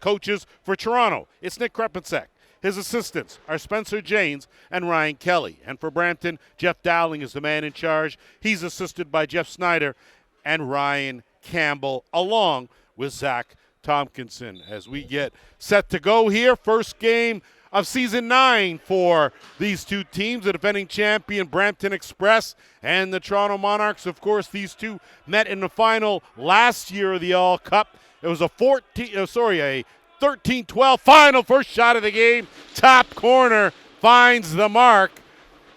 coaches for Toronto, it's Nick Krepensek. His assistants are Spencer Janes and Ryan Kelly. And for Brampton, Jeff Dowling is the man in charge. He's assisted by Jeff Snyder and Ryan Campbell, along with Zach Tompkinson. As we get set to go here, first game of Season 9 for these two teams, the defending champion Brampton Express and the Toronto Monarchs. Of course, these two met in the final last year of the All Cup. It was a 13-12 final. First shot of the game, top corner, finds the mark.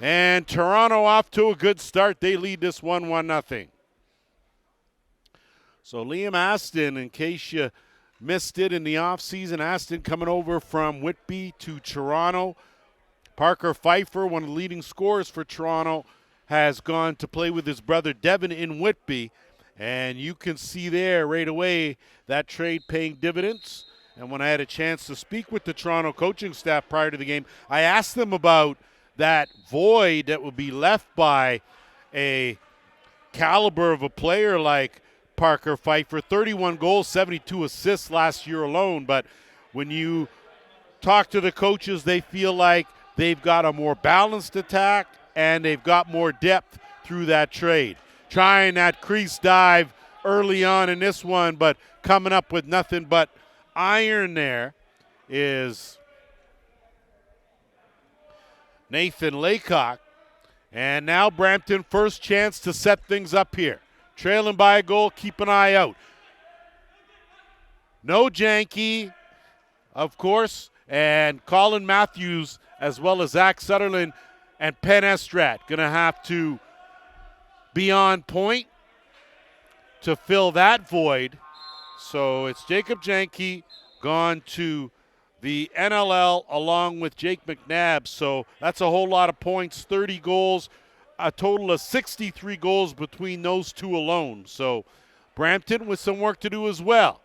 And Toronto off to a good start. They lead this 1-0. So Liam Aston, in case you missed it in the offseason, Aston coming over from Whitby to Toronto. Parker Pfeiffer, one of the leading scorers for Toronto, has gone to play with his brother Devin in Whitby. And you can see there right away that trade paying dividends. And when I had a chance to speak with the Toronto coaching staff prior to the game, I asked them about that void that would be left by a caliber of a player like Parker Pfeiffer. 31 goals, 72 assists last year alone. But when you talk to the coaches, they feel like they've got a more balanced attack and they've got more depth through that trade. Trying that crease dive early on in this one, but coming up with nothing but iron there is Nathan Laycock. And now Brampton, first chance to set things up here. Trailing by a goal, keep an eye out. No Janke, of course, and Colin Matthews, as well as Zach Sutherland and Penn Estrat, going to have to be on point to fill that void. So it's Jacob Janke gone to the NLL along with Jake McNabb. So that's a whole lot of points, 30 goals, a total of 63 goals between those two alone. So Brampton with some work to do as well.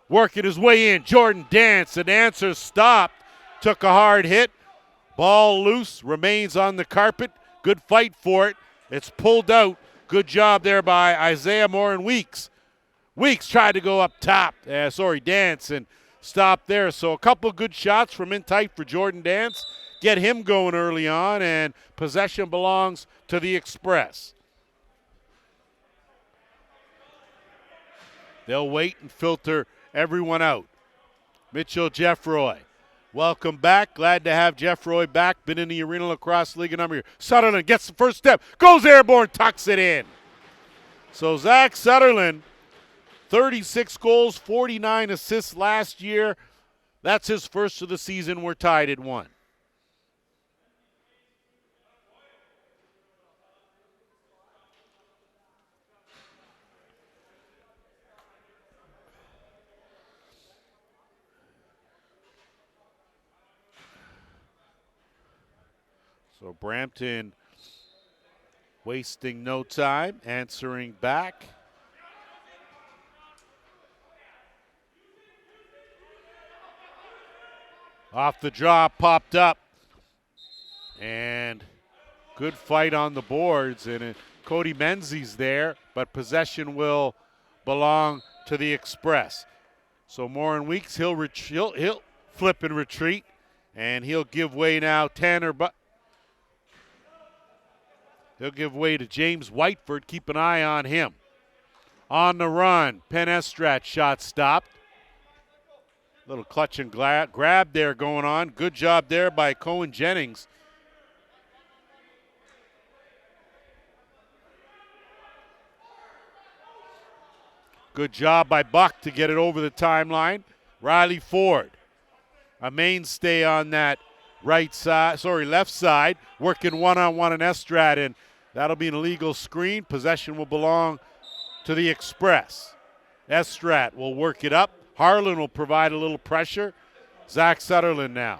Working his way in, Jordan Dance. The dancer stopped, took a hard hit. Ball loose, remains on the carpet. Good fight for it. It's pulled out. Good job there by Isaiah Moore and Weeks. Weeks tried to go up top. Dance, and stopped there. So a couple good shots from in tight for Jordan Dance. Get him going early on, and possession belongs to the Express. They'll wait and filter everyone out. Mitchell Jeffroy, welcome back. Glad to have Jeffroy back. Been in the Arenalacrosseleague a number of years. Sutherland gets the first step. Goes airborne, tucks it in. So Zach Sutherland, 36 goals, 49 assists last year. That's his first of the season. We're tied at 1. So Brampton wasting no time, answering back. Off the draw, popped up. And good fight on the boards. And Cody Menzies there, but possession will belong to the Express. So Moore and Weeks, he'll flip and retreat. And he'll give way now. He'll give way to James Whiteford. Keep an eye on him. On the run, Penn Estrat shot stopped. Little clutch and grab there going on. Good job there by Cohen Jennings. Good job by Buck to get it over the timeline. Riley Ford, a mainstay on that left side, working one-on-one on Estrat, and that'll be an illegal screen. Possession will belong to the Express. Estrat will work it up. Harlan will provide a little pressure. Zach Sutherland now.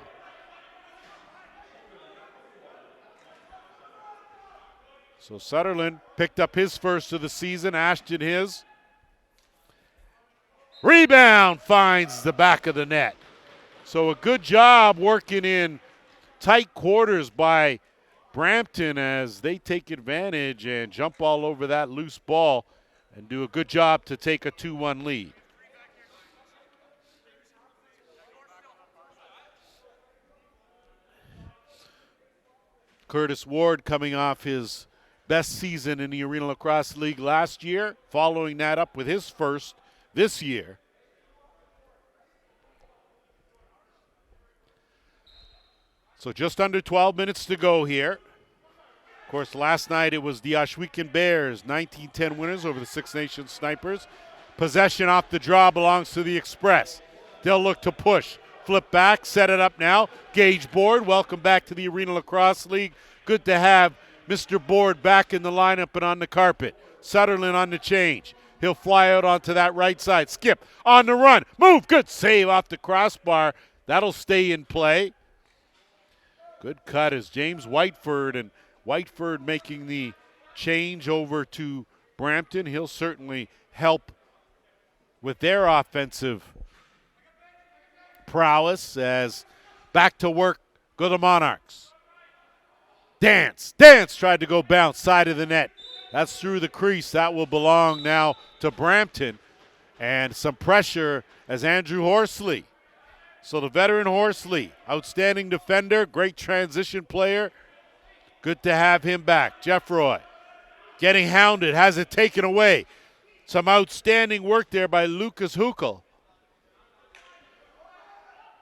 So Sutherland picked up his first of the season. Ashton his. Rebound finds the back of the net. So a good job working in tight quarters by Brampton as they take advantage and jump all over that loose ball and do a good job to take a 2-1 lead. Curtis Ward coming off his best season in the Arena Lacrosse League last year, following that up with his first this year. So just under 12 minutes to go here. Of course, last night it was the Ohsweken Bears, 19-10 winners over the Six Nations Snipers. Possession off the draw belongs to the Express. They'll look to push. Flip back, set it up now. Gage Board, welcome back to the Arena Lacrosse League. Good to have Mr. Board back in the lineup and on the carpet. Sutherland on the change. He'll fly out onto that right side. Skip on the run. Move. Good save off the crossbar. That'll stay in play. Good cut is James Whiteford, and Whiteford making the change over to Brampton. He'll certainly help with their offensive prowess as back to work go the Monarchs. Dance tried to go bounce, side of the net. That's through the crease. That will belong now to Brampton. And some pressure as Andrew Horsley. So the veteran Horsley, outstanding defender, great transition player. Good to have him back. Jeff Roy getting hounded, has it taken away. Some outstanding work there by Lucas Hukel.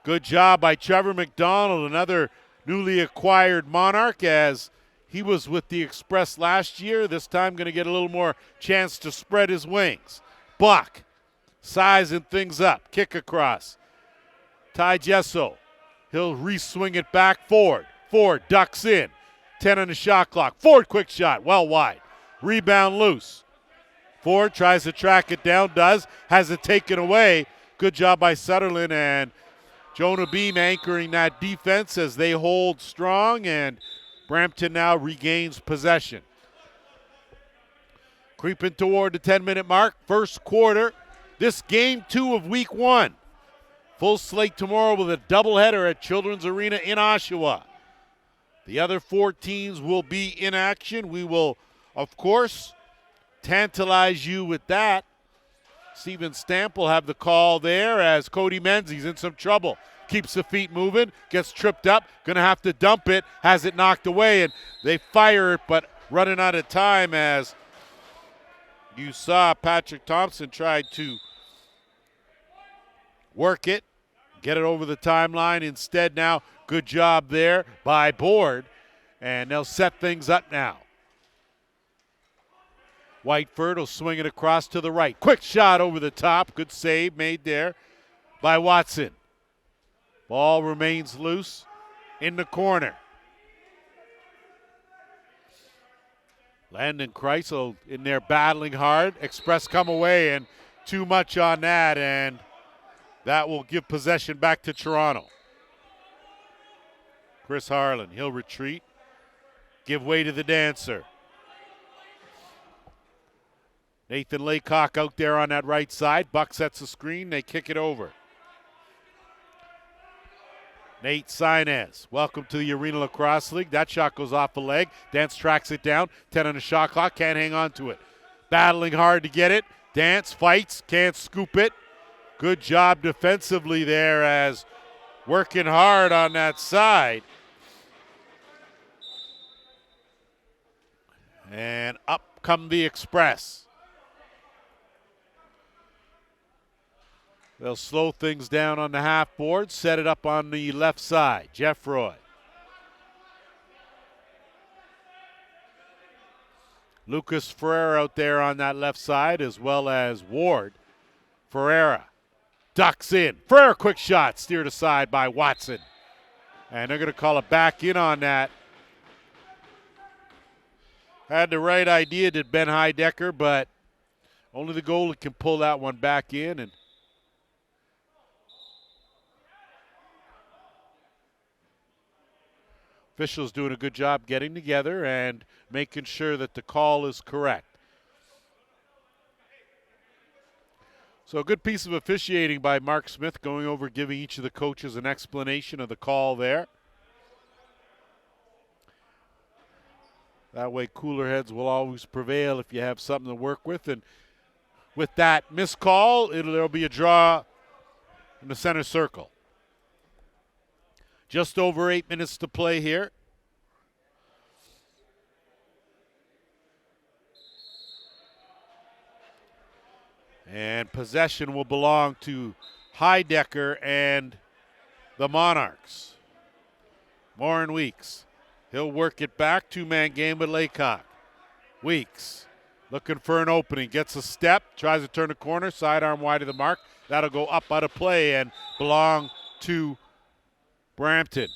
Good job by Trevor McDonald, another newly acquired Monarch, as he was with the Express last year. This time going to get a little more chance to spread his wings. Buck sizing things up. Kick across. Ty Jesso. He'll re-swing it back. Ford ducks in. 10 on the shot clock. Ford quick shot. Well wide. Rebound loose. Ford tries to track it down. Does. Has it taken away. Good job by Sutherland, and Jonah Beam anchoring that defense as they hold strong, and Brampton now regains possession. Creeping toward the 10-minute mark. First quarter. This game 2 of week 1. Full slate tomorrow with a doubleheader at Children's Arena in Oshawa. The other 4 teams will be in action. We will, of course, tantalize you with that. Steven Stamp will have the call there as Cody Menzies in some trouble. Keeps the feet moving, gets tripped up, going to have to dump it, has it knocked away, and they fire it, but running out of time as you saw Patrick Thompson tried to work it, get it over the timeline. Instead now, good job there by Board, and they'll set things up now. Whiteford will swing it across to the right. Quick shot over the top. Good save made there by Watson. Ball remains loose in the corner. Landon Kreisel in there battling hard. Express come away, and too much on that, and that will give possession back to Toronto. Chris Harlan, he'll retreat. Give way to the dancer. Nathan Laycock out there on that right side. Buck sets the screen. They kick it over. Nate Sainez, welcome to the Arena Lacrosse League. That shot goes off the leg. Dance tracks it down. 10 on the shot clock. Can't hang on to it. Battling hard to get it. Dance fights. Can't scoop it. Good job defensively there as working hard on that side. And up come the Express. They'll slow things down on the half board, set it up on the left side. Jeff Roy. Lucas Ferreira out there on that left side, as well as Ward. Ferreira ducks in. Ferreira quick shot, steered aside by Watson. And they're going to call it back in on that. Had the right idea, did Ben Heidecker, but only the goalie can pull that one back in. And officials doing a good job getting together and making sure that the call is correct. So a good piece of officiating by Mark Smith, going over, giving each of the coaches an explanation of the call there. That way cooler heads will always prevail if you have something to work with. And with that missed call, there'll be a draw in the center circle. Just over 8 minutes to play here. And possession will belong to Heidecker and the Monarchs. Warren Weeks. He'll work it back. Two-man game with Laycock. Weeks looking for an opening. Gets a step. Tries to turn the corner. Sidearm wide of the mark. That'll go up out of play and belong to Brampton.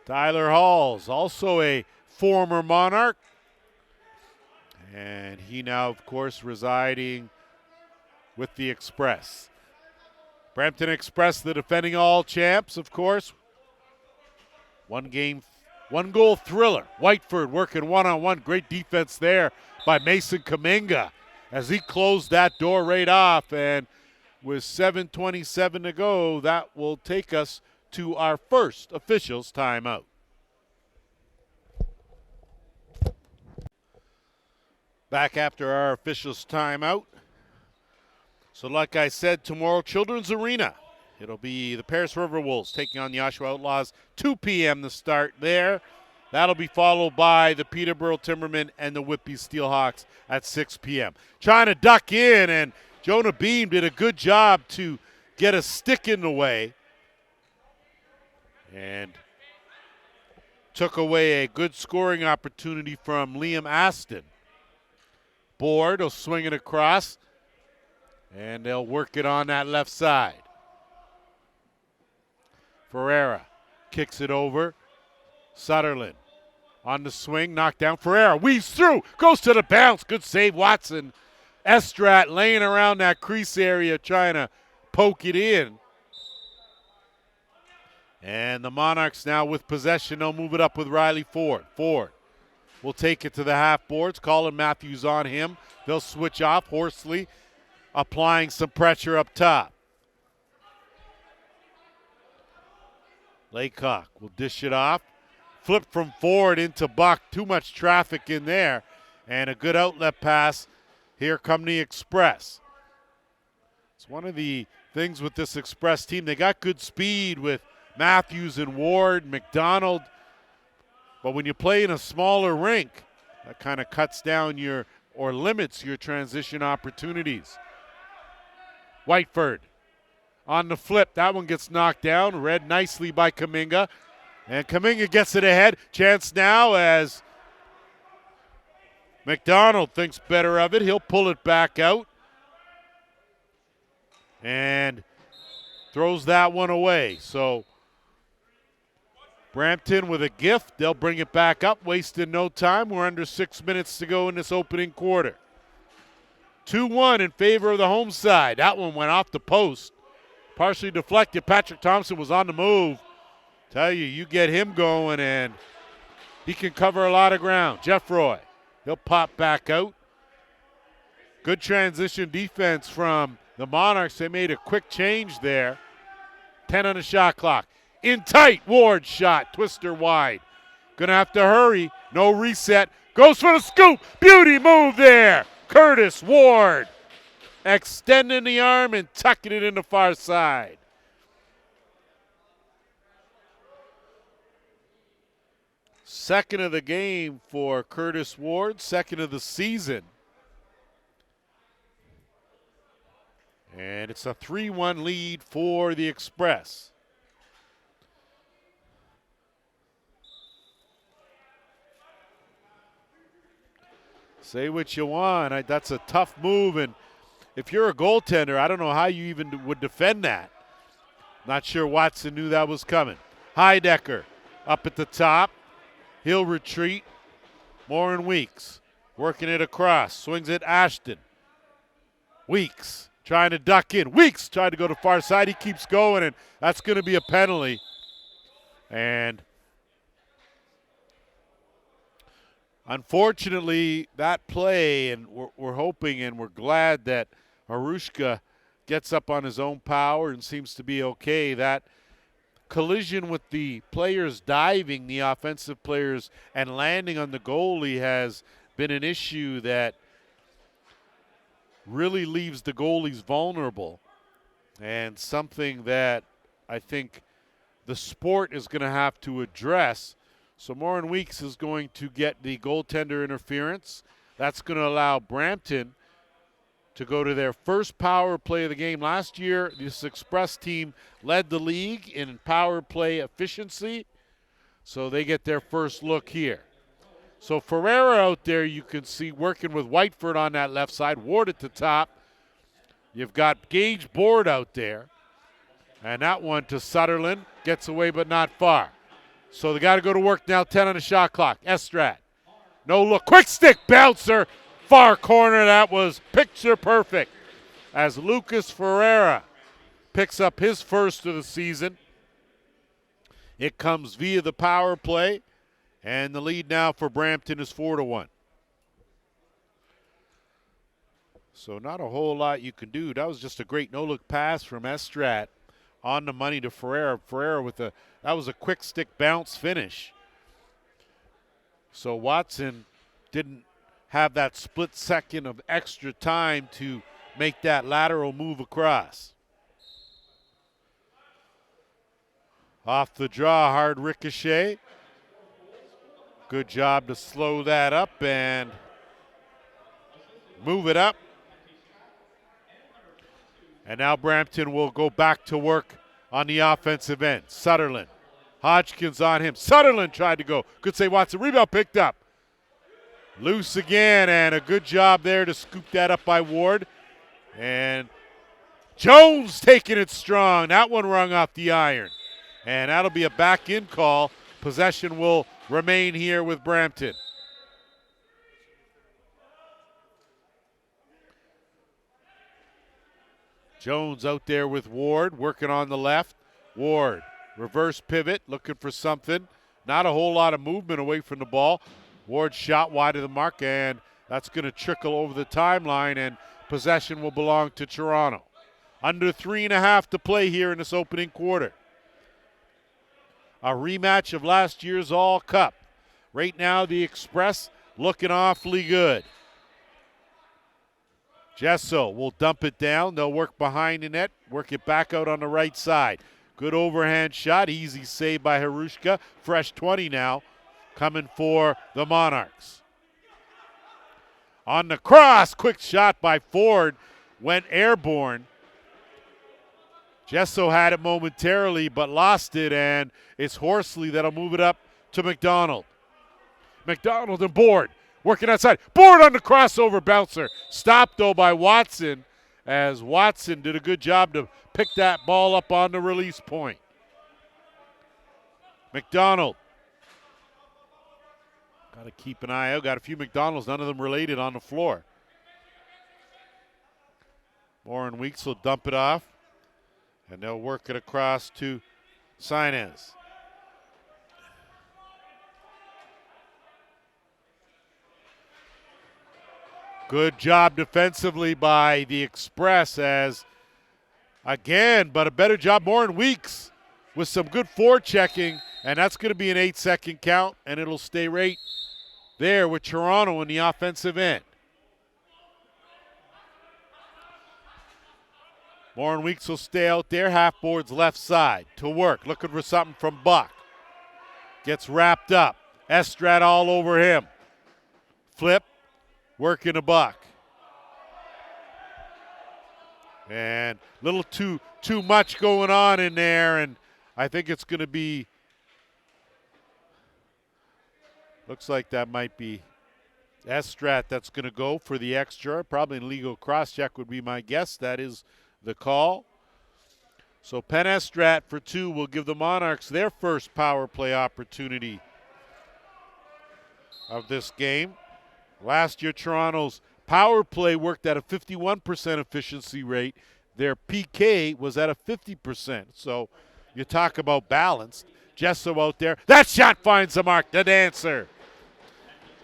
Tyler Halls, also a former Monarch. And he now, of course, residing with the Express. Brampton Express, the defending all champs, of course. One goal thriller. Whiteford working one-on-one. Great defense there by Mason Kaminga as he closed that door right off. And with 7:27 to go, that will take us to our first officials timeout. Back after our officials timeout. So like I said, tomorrow, Children's Arena. It'll be the Paris River Wolves taking on the Oshawa Outlaws. 2 p.m. to start there. That'll be followed by the Peterborough Timbermen and the Whitby Steelhawks at 6 p.m. Trying to duck in, and Jonah Beam did a good job to get a stick in the way. And took away a good scoring opportunity from Liam Aston. Board will swing it across, and they'll work it on that left side. Ferreira kicks it over. Sutherland on the swing, knocked down. Ferreira weaves through, goes to the bounce. Good save, Watson. Estrat laying around that crease area trying to poke it in. And the Monarchs now with possession. They'll move it up with Riley Ford. Ford will take it to the half boards. Colin Matthews on him. They'll switch off. Horsley applying some pressure up top. Laycock will dish it off. Flip from Ford into Buck. Too much traffic in there. And a good outlet pass. Here come the Express. It's one of the things with this Express team. They got good speed with Matthews and Ward, McDonald. But when you play in a smaller rink, that kind of cuts down or limits your transition opportunities. Whiteford on the flip. That one gets knocked down. Read nicely by Kaminga. And Kaminga gets it ahead. Chance now as McDonald thinks better of it. He'll pull it back out. And throws that one away. So Brampton with a gift. They'll bring it back up, wasting no time. We're under 6 minutes to go in this opening quarter. 2-1 in favor of the home side. That one went off the post. Partially deflected. Patrick Thompson was on the move. Tell you, you get him going, and he can cover a lot of ground. Jeff Roy, he'll pop back out. Good transition defense from the Monarchs. They made a quick change there. 10 on the shot clock. In tight, Ward shot, twister wide. Gonna have to hurry, no reset. Goes for the scoop, beauty move there. Curtis Ward extending the arm and tucking it in the far side. Second of the game for Curtis Ward, second of the season. And it's a 3-1 lead for the Express. Say what you want. That's a tough move, and if you're a goaltender, I don't know how you even would defend that. Not sure Watson knew that was coming. Heidecker up at the top. He'll retreat. Morin Weeks working it across. Swings it Ashton. Weeks trying to duck in. Weeks tried to go to far side. He keeps going, and that's going to be a penalty. And unfortunately, that play, and we're hoping and we're glad that Harushka gets up on his own power and seems to be okay. That collision with the players diving, the offensive players, and landing on the goalie has been an issue that really leaves the goalies vulnerable, and something that I think the sport is going to have to address So Morin Weeks is going to get the goaltender interference. That's going to allow Brampton to go to their first power play of the game. Last year, this Express team led the league in power play efficiency, so they get their first look here. So Ferreira out there, you can see working with Whiteford on that left side. Ward at the top. You've got Gage Board out there. And that one to Sutherland. Gets away but not far. So they got to go to work now, 10 on the shot clock. Estrat. No look. Quick stick bouncer. Far corner. That was picture perfect. As Lucas Ferreira picks up his first of the season. It comes via the power play. And the lead now for Brampton is 4-1. So not a whole lot you can do. That was just a great no-look pass from Estrat on the money to Ferreira. Ferreira with that was a quick stick bounce finish. So Watson didn't have that split second of extra time to make that lateral move across. Off the draw, hard ricochet. Good job to slow that up and move it up. And now Brampton will go back to work on the offensive end. Sutherland. Hodgkins on him. Sutherland tried to go. Good save, Watson. Rebound picked up. Loose again, and a good job there to scoop that up by Ward. And Jones taking it strong. That one rung off the iron. And that'll be a back-in call. Possession will remain here with Brampton. Jones out there with Ward, working on the left. Ward, reverse pivot, looking for something. Not a whole lot of movement away from the ball. Ward shot wide of the mark, and that's going to trickle over the timeline, and possession will belong to Toronto. Under 3.5 to play here in this opening quarter. A rematch of last year's All Cup. Right now, the Express looking awfully good. Gesso will dump it down. They'll work behind the net, work it back out on the right side. Good overhand shot, easy save by Harushka. Fresh 20 now, coming for the Monarchs. On the cross, quick shot by Ford, went airborne. Gesso had it momentarily, but lost it, and it's Horsley that'll move it up to McDonald. McDonald and Board working outside. Board on the crossover bouncer. Stopped, though, by Watson, as Watson did a good job to pick that ball up on the release point. McDonald. Got to keep an eye out. Got a few McDonalds, none of them related, on the floor. Warren Weeks will dump it off. And they'll work it across to Sainez. Good job defensively by the Express as, again, but a better job Warren Weeks with some good forechecking, and that's going to be an 8-second count, and it'll stay right there with Toronto in the offensive end. Warren Weeks will stay out there, half boards left side to work, looking for something from Buck. Gets wrapped up. Estrat all over him. Flip, working a Buck. And a little too much going on in there, and I think it's going to be, looks like that might be Estrat that's going to go for the extra. Probably an illegal cross-check would be my guess. That is the call. So Penn Estrat for 2 will give the Monarchs their first power play opportunity of this game. Last year, Toronto's power play worked at a 51% efficiency rate. Their PK was at a 50%. So you talk about balanced. Gesso out there. That shot finds the mark. The dancer.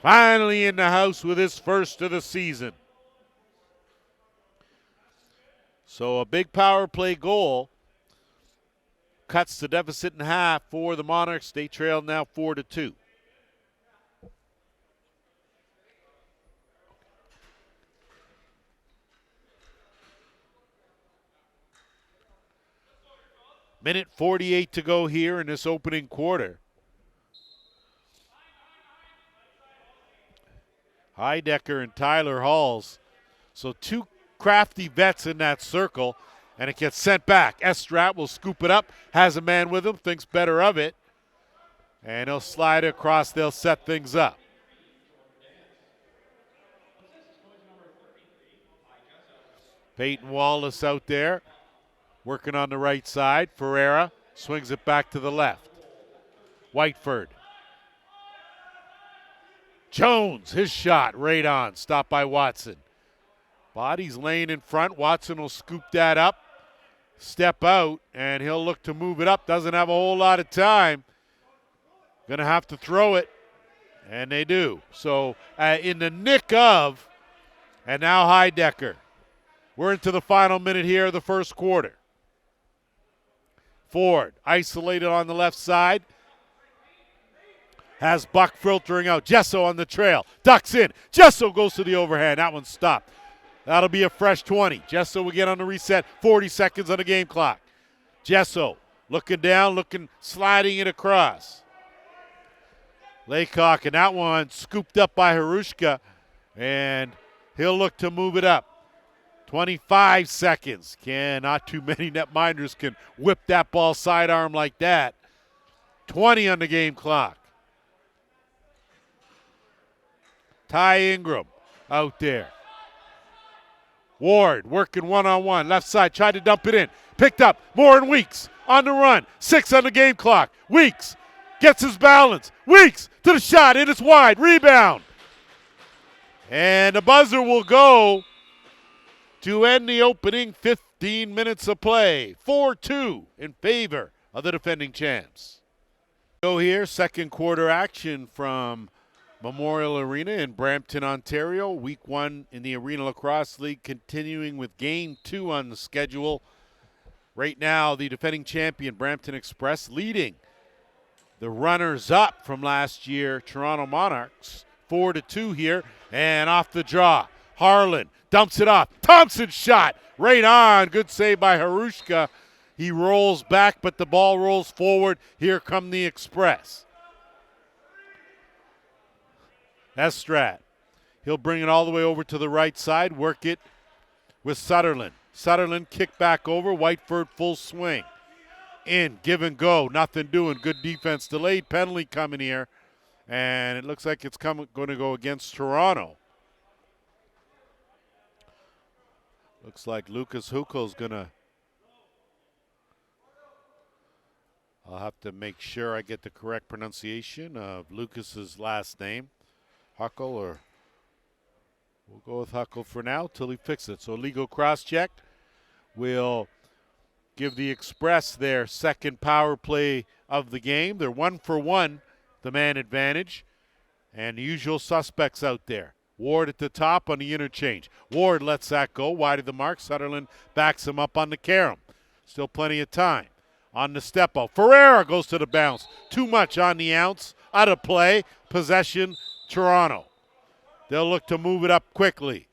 Finally in the house with his first of the season. So a big power play goal cuts the deficit in half for the Monarchs. They trail now 4-2. Minute 48 to go here in this opening quarter. Heidecker and Tyler Halls. So two crafty vets in that circle, and it gets sent back. Estrat will scoop it up, has a man with him, thinks better of it, and he'll slide it across. They'll set things up. Peyton Wallace out there working on the right side. Ferreira swings it back to the left. Whiteford. Jones, his shot right on. Stopped by Watson. Body's laying in front. Watson will scoop that up, step out, and he'll look to move it up. Doesn't have a whole lot of time. Going to have to throw it, and they do. So in the nick of, and now Heidecker. We're into the final minute here of the first quarter. Ford isolated on the left side. Has Buck filtering out. Gesso on the trail. Ducks in. Gesso goes to the overhand. That one's stopped. That'll be a fresh 20. Gesso will get on the reset. 40 seconds on the game clock. Gesso looking down, sliding it across. Laycock, and that one scooped up by Harushka, and he'll look to move it up. 25 seconds. Not too many netminders can whip that ball sidearm like that. 20 on the game clock. Ty Ingram out there. Ward working one-on-one. Left side, tried to dump it in. Picked up. Moore and Weeks on the run. 6 on the game clock. Weeks gets his balance. Weeks to the shot. It is wide. Rebound. And the buzzer will go to end the opening 15 minutes of play. 4-2 in favor of the defending champs. Go here, second quarter action from Memorial Arena in Brampton, Ontario. Week 1 in the Arenalacrosseleague, continuing with Game 2 on the schedule. Right now, the defending champion, Brampton Express, leading the runners-up from last year, Toronto Monarchs, 4-2 here, and off the draw. Harlan dumps it off. Thompson shot right on. Good save by Harushka. He rolls back, but the ball rolls forward. Here come the Express. Estrat. He'll bring it all the way over to the right side, work it with Sutherland. Sutherland kick back over. Whiteford full swing. In, give and go. Nothing doing. Good defense. Delayed penalty coming here. And it looks like it's going to go against Toronto. Looks like Lucas Huckel's going to. I'll have to make sure I get the correct pronunciation of Lucas's last name. Huckel, or we'll go with Huckel for now till he fixes it. So legal cross-check will give the Express their second power play of the game. They're 1 for 1, the man advantage. And the usual suspects out there. Ward at the top on the interchange. Ward lets that go wide of the mark. Sutherland backs him up on the carom. Still plenty of time. On the step-out. Ferreira goes to the bounce. Too much on the ounce. Out of play. Possession, Toronto. They'll look to move it up quickly.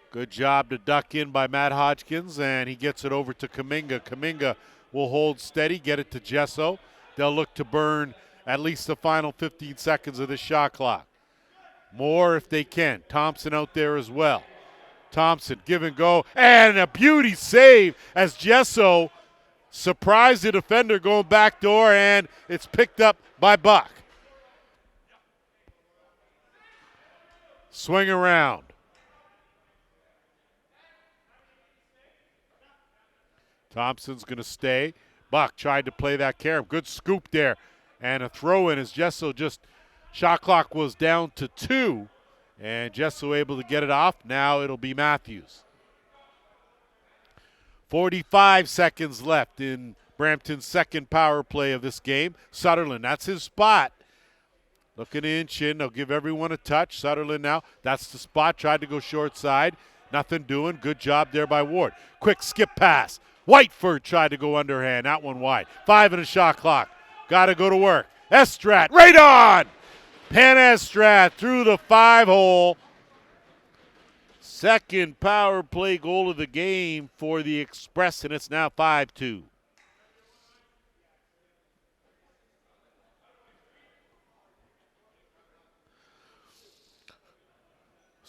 Good job to duck in by Matt Hodgkins, and he gets it over to Kuminga. Kuminga will hold steady, get it to Gesso. They'll look to burn at least the final 15 seconds of the shot clock. More if they can. Thompson out there as well. Thompson, give and go, and a beauty save as Gesso surprised the defender going back door, and it's picked up by Buck. Swing around. Thompson's going to stay. Buck tried to play that carom. Good scoop there. And a throw in as Gesso just, shot clock was down to 2. And Gesso able to get it off. Now it'll be Matthews. 45 seconds left in Brampton's second power play of this game. Sutherland, that's his spot. Looking to inch in. They'll give everyone a touch. Sutherland now, that's the spot. Tried to go short side. Nothing doing. Good job there by Ward. Quick skip pass. Whiteford tried to go underhand. That one wide. 5 in the shot clock. Got to go to work. Estrat right on. Penn Estrat through the 5-hole. Second power play goal of the game for the Express, and it's now 5-2.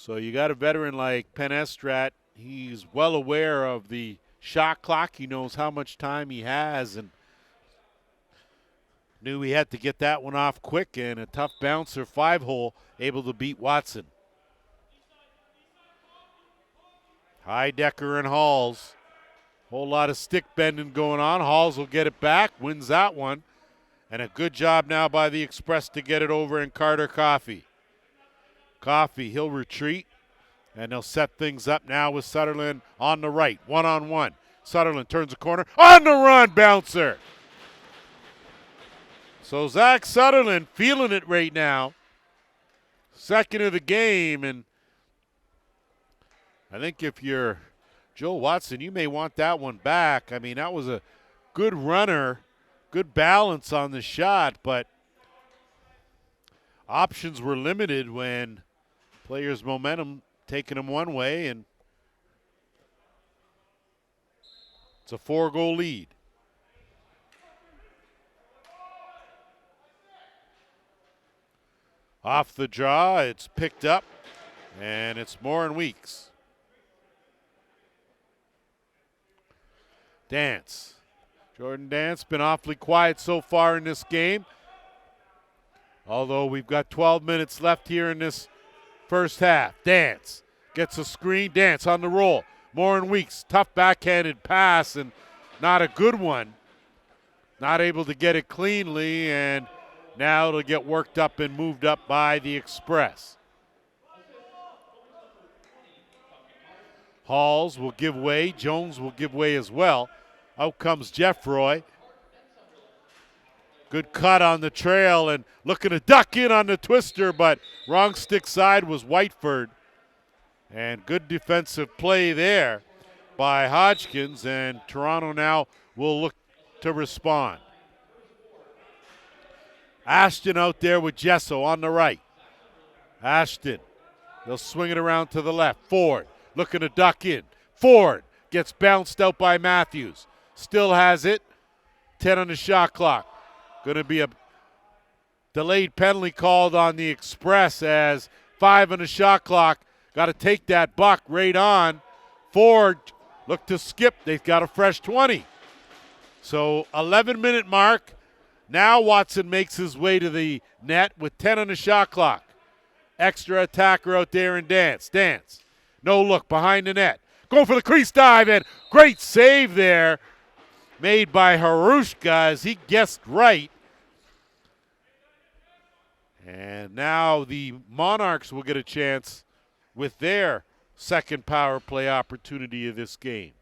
So you got a veteran like Penestrat. He's well aware of the shot clock. He knows how much time he has and knew he had to get that one off quick, and a tough bouncer 5-hole able to beat Watson. Heidecker and Halls. Whole lot of stick bending going on. Halls will get it back, wins that one. And a good job now by the Express to get it over in Carter Coffey. Coffey, he'll retreat, and they'll set things up now with Sutherland on the right, one-on-one. Sutherland turns the corner, on the run, bouncer. So Zach Sutherland feeling it right now. Second of the game, and I think if you're Joe Watson, you may want that one back. I mean, that was a good runner, good balance on the shot, but options were limited when players' momentum taking them one way, and it's a 4-goal lead. Off the draw, it's picked up, and it's Morin Weeks. Dance. Jordan Dance been awfully quiet so far in this game. Although we've got 12 minutes left here in this first half. Dance gets a screen. Dance on the roll. Morin Weeks, tough backhanded pass and not a good one. Not able to get it cleanly, and now it'll get worked up and moved up by the Express. Halls will give way. Jones will give way as well. Out comes Jeffroy. Good cut on the trail and looking to duck in on the twister, but wrong stick side was Whiteford. And good defensive play there by Hodgkins, and Toronto now will look to respond. Ashton out there with Gesso on the right. Ashton, they'll swing it around to the left. Ford looking to duck in. Ford gets bounced out by Matthews. Still has it. 10 on the shot clock. Going to be a delayed penalty called on the Express as 5 on the shot clock. Got to take that buck right on. Ford look to skip. They've got a fresh 20. So 11-minute mark. Now Watson makes his way to the net with 10 on the shot clock. Extra attacker out there in Dance. Dance. No look behind the net. Going for the crease dive, and great save there made by Harushka as he guessed right. And now the Monarchs will get a chance with their second power play opportunity of this game.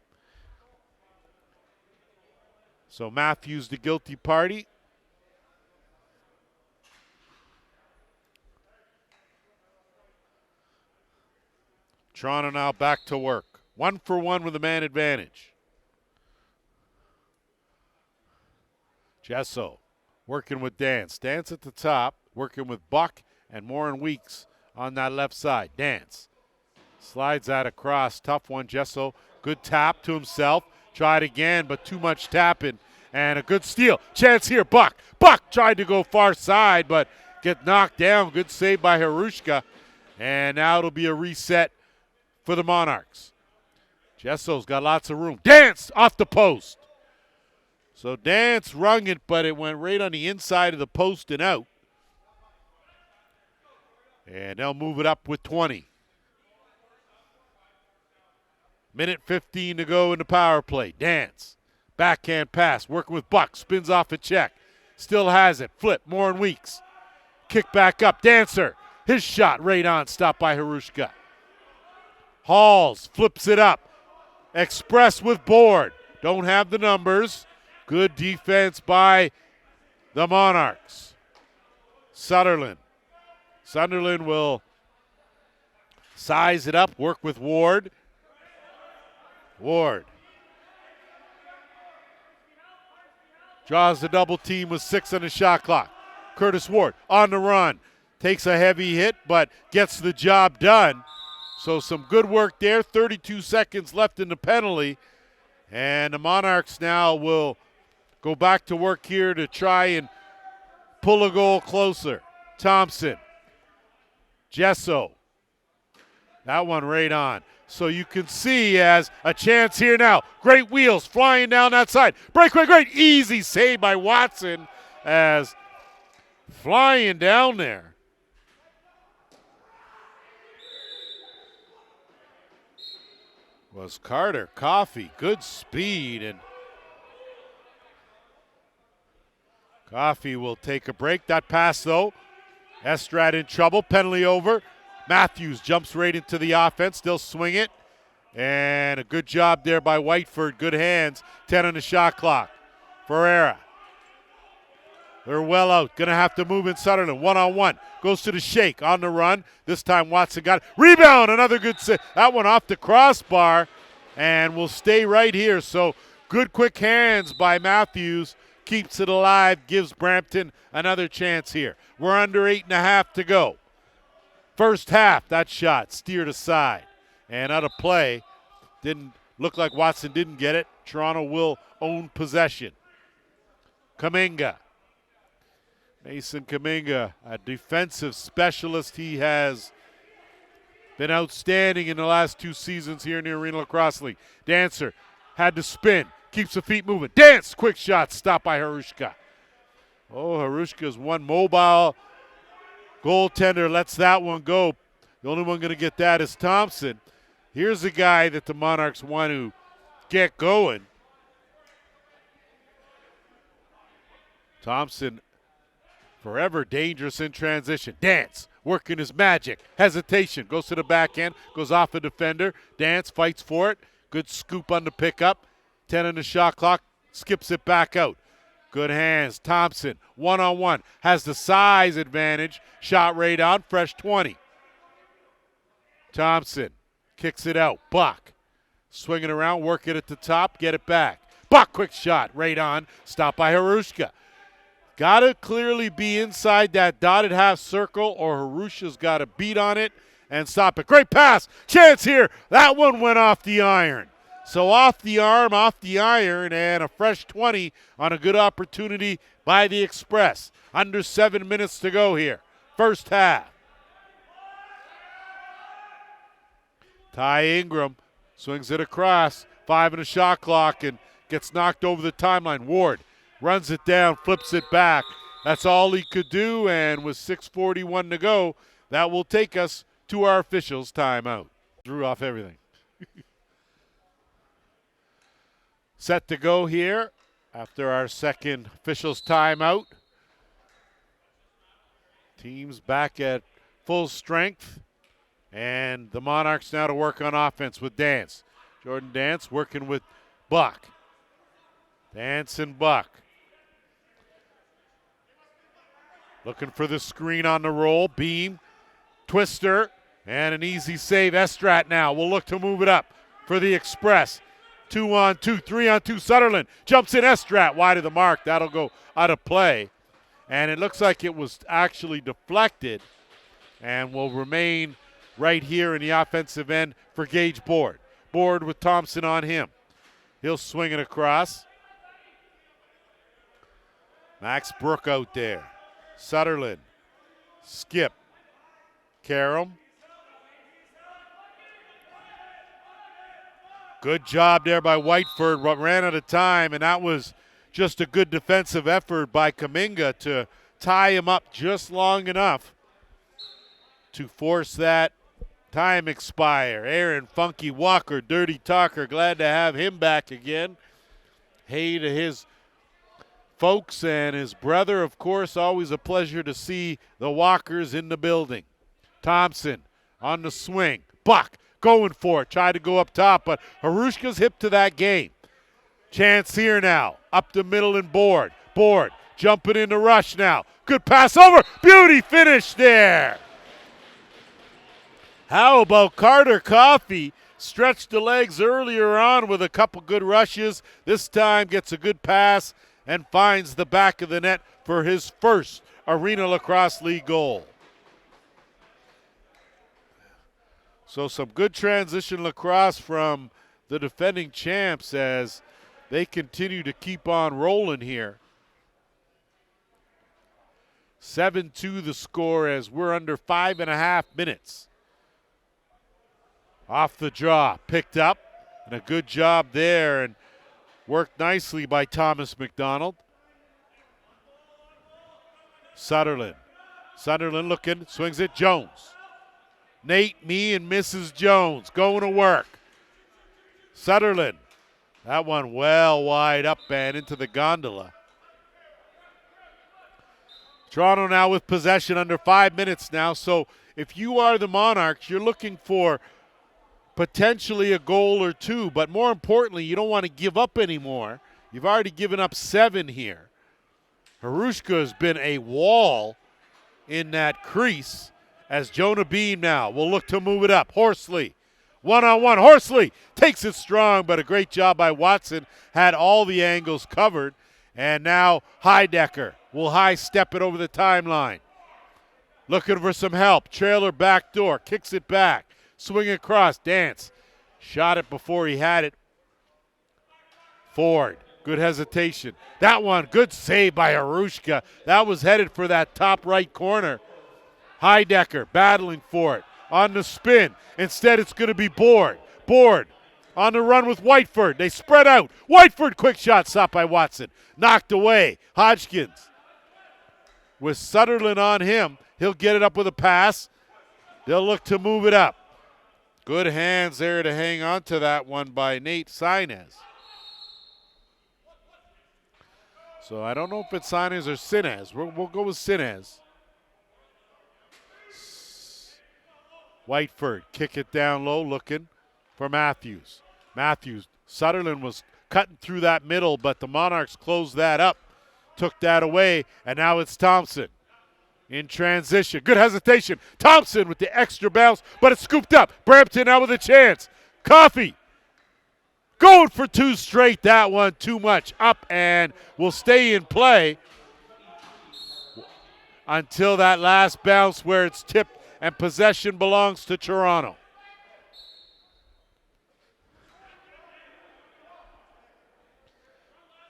So Matthews the guilty party. Toronto now back to work. 1-for-1 with a man advantage. Gesso working with Dance. Dance at the top, working with Buck and Morin Weeks on that left side. Dance slides that across. Tough one, Gesso. Good tap to himself. Tried again, but too much tapping. And a good steal. Chance here, Buck. Buck tried to go far side, but get knocked down. Good save by Harushka. And now it'll be a reset for the Monarchs. Jesso's got lots of room. Dance off the post. So Dance rung it, but it went right on the inside of the post and out. And they'll move it up with 20. Minute 15 to go in the power play. Dance. Backhand pass. Working with Buck. Spins off a check. Still has it. Flip. Morin Weeks. Kick back up. Dancer. His shot right on. Stopped by Harushka. Halls flips it up. Express with board. Don't have the numbers. Good defense by the Monarchs. Sutherland. Sunderland will size it up, work with Ward. Ward draws the double team with 6 on the shot clock. Curtis Ward on the run. Takes a heavy hit, but gets the job done. So some good work there. 32 seconds left in the penalty. And the Monarchs now will go back to work here to try and pull a goal closer. Thompson. Gesso. That one right on. So you can see as a chance here now. Great wheels flying down that side. Breakaway, great. Easy save by Watson as flying down there. Was Carter Coffey. Good speed, and Coffey will take a break. That pass though. Estrad in trouble. Penalty over. Matthews jumps right into the offense. Still swing it. And a good job there by Whiteford. Good hands. 10 on the shot clock. Ferreira. They're well out. Going to have to move in Sutherland. One-on-one. Goes to the shake on the run. This time Watson got it. Rebound. Another good save. That one off the crossbar. And will stay right here. So good quick hands by Matthews. Keeps it alive. Gives Brampton another chance here. We're under 8.5 to go. First half. That shot steered aside. And out of play. Didn't look like Watson didn't get it. Toronto will own possession. Kuminga. Mason Kuminga, a defensive specialist. He has been outstanding in the last 2 seasons here in the Arenalacrosseleague. Dancer had to spin, keeps the feet moving. Dance, quick shot, stopped by Harushka. Oh, Harushka's one mobile goaltender, lets that one go. The only one going to get that is Thompson. Here's a guy that the Monarchs want to get going. Thompson, forever dangerous in transition. Dance, working his magic. Hesitation, goes to the back end, goes off a defender. Dance, fights for it. Good scoop on the pickup. 10 on the shot clock, skips it back out. Good hands, Thompson, one-on-one. Has the size advantage. Shot right on, fresh 20. Thompson kicks it out. Buck, swing it around, work it at the top, get it back. Buck, quick shot, right on. Stopped by Harushka. Got to clearly be inside that dotted half circle or Harushka's got to beat on it and stop it. Great pass. Chance here. That one went off the iron. So off the arm, off the iron, and a fresh 20 on a good opportunity by the Express. Under 7 minutes to go here. First half. Ty Ingram swings it across. 5 in the shot clock and gets knocked over the timeline. Ward runs it down, flips it back. That's all he could do, and with 6:41 to go, that will take us to our officials' timeout. Drew off everything. Set to go here after our second officials' timeout. Teams back at full strength, and the Monarchs now to work on offense with Dance. Jordan Dance working with Buck. Dance and Buck. Looking for the screen on the roll. Beam, twister, and an easy save. Estrat now will look to move it up for the Express. 2-on-2, 3-on-2. Sutherland jumps in. Estrat wide of the mark. That'll go out of play. And it looks like it was actually deflected and will remain right here in the offensive end for Gage Board. Board with Thompson on him. He'll swing it across. Max Brook out there. Sutherland, Skip, Karam. Good job there by Whiteford, ran out of time, and that was just a good defensive effort by Kuminga to tie him up just long enough to force that time expire. Aaron Funky Walker, Dirty Talker, glad to have him back again. Hey to his folks and his brother, of course, always a pleasure to see the Walkers in the building. Thompson on the swing. Buck going for it. Tried to go up top, but Harushka's hip to that game. Chance here now. Up the middle and Board. Board jumping in the rush now. Good pass over. Beauty finish there. How about Carter Coffey? Stretched the legs earlier on with a couple good rushes. This time gets a good pass and finds the back of the net for his first Arenalacrosseleague goal. So some good transition lacrosse from the defending champs as they continue to keep on rolling here. 7-2 the score as we're under 5.5 minutes. Off the draw, picked up, and a good job there, and worked nicely by Thomas McDonald. Sutherland looking, swings it, Jones. Nate Mee and Mrs. Jones going to work. Sutherland, that one well wide up and into the gondola. Toronto now with possession under 5 minutes now, so if you are the Monarchs, you're looking for potentially a goal or two, but more importantly, you don't want to give up anymore. You've already given up 7 here. Harushka has been a wall in that crease as Jonah Beam now will look to move it up. Horsley, one-on-one. Horsley takes it strong, but a great job by Watson. Had all the angles covered. And now Heidecker will high step it over the timeline. Looking for some help. Trailer back door. Kicks it back. Swing across. Dance. Shot it before he had it. Ford. Good hesitation. That one, good save by Harushka. That was headed for that top right corner. Heidecker battling for it. On the spin. Instead, it's going to be Board. Board on the run with Whiteford. They spread out. Whiteford, quick shot, stopped by Watson. Knocked away. Hodgkins. With Sutherland on him, he'll get it up with a pass. They'll look to move it up. Good hands there to hang on to that one by Nate Sinez. So I don't know if it's Sinez or Sinez. We'll go with Sinez. Whiteford, kick it down low, looking for Matthews. Sutherland was cutting through that middle, but the Monarchs closed that up, took that away, and now it's Thompson in transition. Good hesitation. Thompson with the extra bounce, but it's scooped up. Brampton now with a chance. Coffey going for 2 straight. That one too much. Up and will stay in play until that last bounce where it's tipped and possession belongs to Toronto.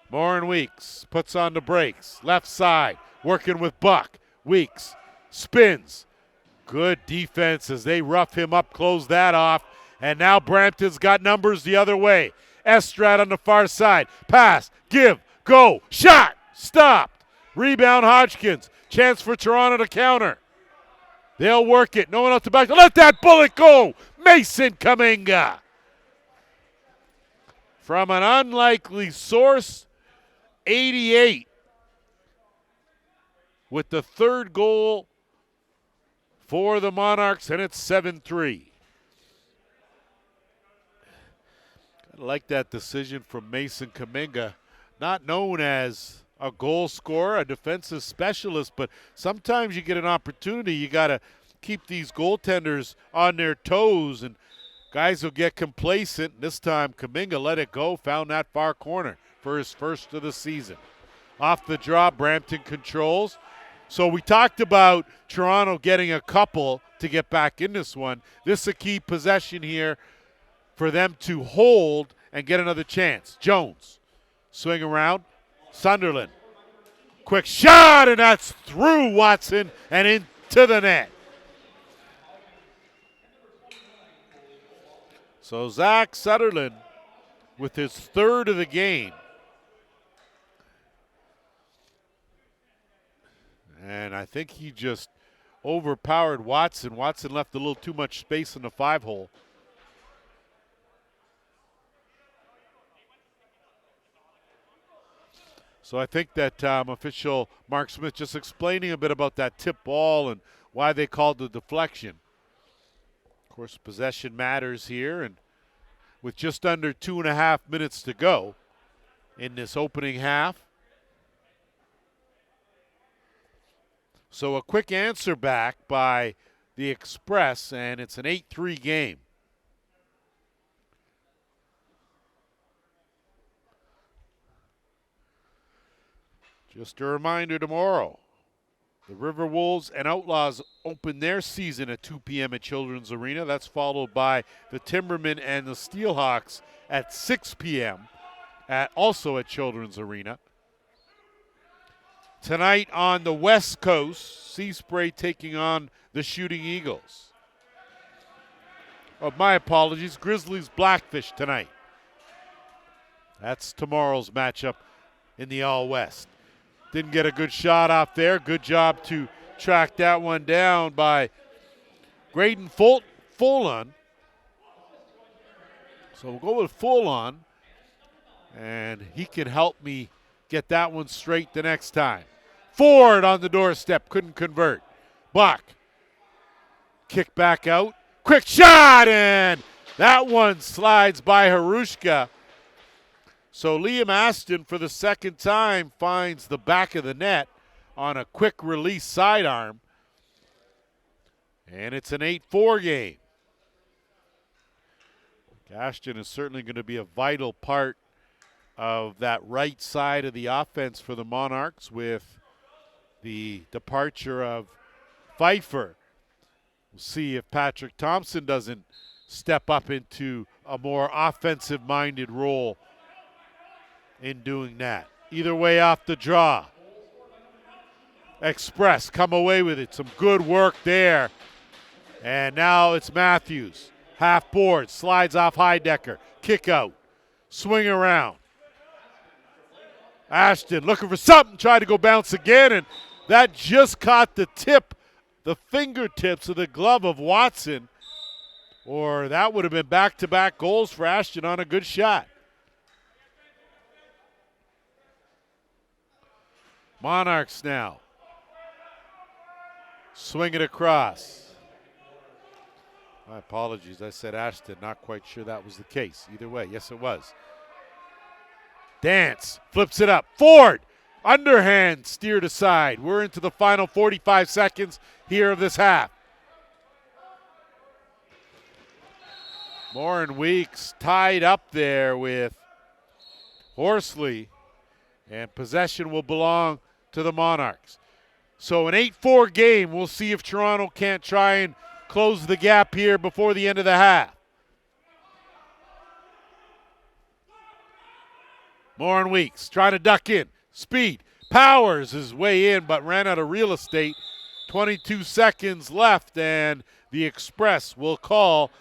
Morin Weeks puts on the brakes. Left side, working with Buck. Weeks spins. Good defense as they rough him up, close that off. And now Brampton's got numbers the other way. Estrad on the far side. Pass, give, go, shot, stopped. Rebound Hodgkins. Chance for Toronto to counter. They'll work it. No one else to back. Let that bullet go. Mason Kaminga. From an unlikely source, 88 with the third goal for the Monarchs, and it's 7-3. I like that decision from Mason Kaminga. Not known as a goal scorer, a defensive specialist, but sometimes you get an opportunity. You got to keep these goaltenders on their toes, and guys will get complacent. This time, Kaminga let it go, found that far corner for his first of the season. Off the draw, Brampton controls. So we talked about Toronto getting a couple to get back in this one. This is a key possession here for them to hold and get another chance. Jones, swing around. Sunderland, quick shot, and that's through Watson and into the net. So Zach Sutherland with his third of the game. And I think he just overpowered Watson. Watson left a little too much space in the 5-hole. So I think that official Mark Smith just explaining a bit about that tip ball and why they called the deflection. Of course, possession matters here, and with just under 2.5 minutes to go in this opening half. So a quick answer back by the Express, and it's an 8-3 game. Just a reminder, tomorrow, the River Wolves and Outlaws open their season at 2 p.m. at Children's Arena. That's followed by the Timbermen and the Steelhawks at 6 p.m. Also at Children's Arena. Tonight on the West Coast, Sea Spray taking on the Shooting Eagles. my apologies, Grizzlies Blackfish tonight. That's tomorrow's matchup in the All West. Didn't get a good shot off there. Good job to track that one down by Graydon Full-on. So we'll go with Full-on, and he can help me get that one straight the next time. Ford on the doorstep, couldn't convert. Buck, kick back out. Quick shot, and that one slides by Harushka. So Liam Aston, for the second time, finds the back of the net on a quick release sidearm. And it's an 8-4 game. Ashton is certainly going to be a vital part of that right side of the offense for the Monarchs with the departure of Pfeiffer. We'll see if Patrick Thompson doesn't step up into a more offensive-minded role in doing that. Either way, off the draw. Express come away with it. Some good work there. And now it's Matthews. Half board, slides off Heidecker. Kick out. Swing around. Ashton looking for something, tried to go bounce again, and that just caught the fingertips of the glove of Watson. Or that would have been back-to-back goals for Ashton on a good shot. Monarchs now. Swing it across. My apologies, I said Ashton, not quite sure that was the case. Either way, yes it was. Dance, flips it up. Ford, underhand, steered aside. We're into the final 45 seconds here of this half. Morin Weeks tied up there with Horsley, and possession will belong to the Monarchs. So an 8-4 game. We'll see if Toronto can't try and close the gap here before the end of the half. Morin Weeks trying to duck in. Speed. Powers his way in, but ran out of real estate. 22 seconds left, and the Express will call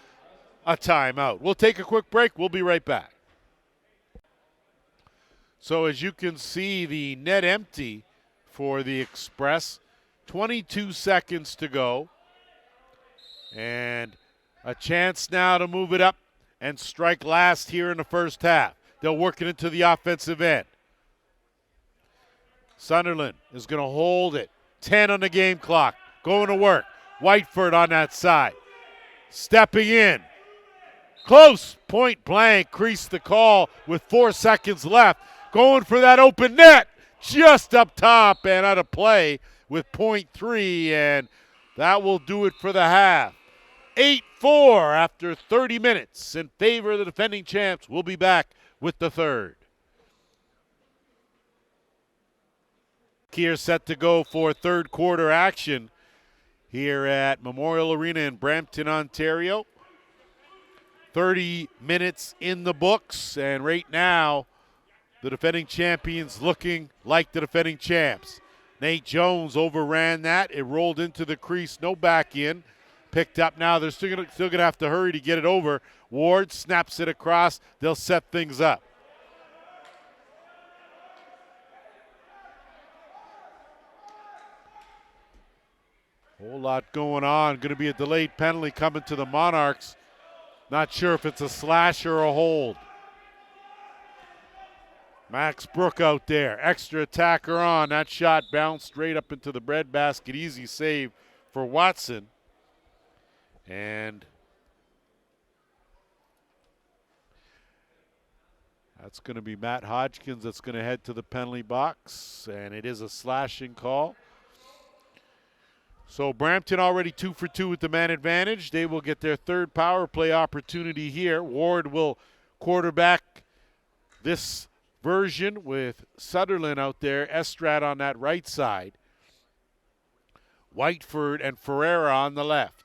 a timeout. We'll take a quick break. We'll be right back. So as you can see, the net empty for the Express. 22 seconds to go. And a chance now to move it up and strike last here in the first half. They'll work it into the offensive end. Sunderland is going to hold it. 10 on the game clock. Going to work. Whiteford on that side. Stepping in. Close. Point blank. Creased the call with 4 seconds left. Going for that open net. Just up top and out of play with .3, and that will do it for the half. 8-4 after 30 minutes in favor of the defending champs. We'll be back with the third. Here set to go for third quarter action here at Memorial Arena in Brampton, Ontario. 30 minutes in the books, and right now the defending champions looking like the defending champs. Nate Jones overran that. It rolled into the crease, no back in. Picked up now. They're still gonna have to hurry to get it over. Ward snaps it across. They'll set things up. Whole lot going on. Going to be a delayed penalty coming to the Monarchs. Not sure if it's a slash or a hold. Max Brook out there. Extra attacker on. That shot bounced straight up into the breadbasket. Easy save for Watson. And that's going to be Matt Hodgkins that's going to head to the penalty box. And it is a slashing call. So Brampton already 2 for 2 with the man advantage. They will get their third power play opportunity here. Ward will quarterback this version with Sutherland out there. Estrad on that right side. Whiteford and Ferreira on the left.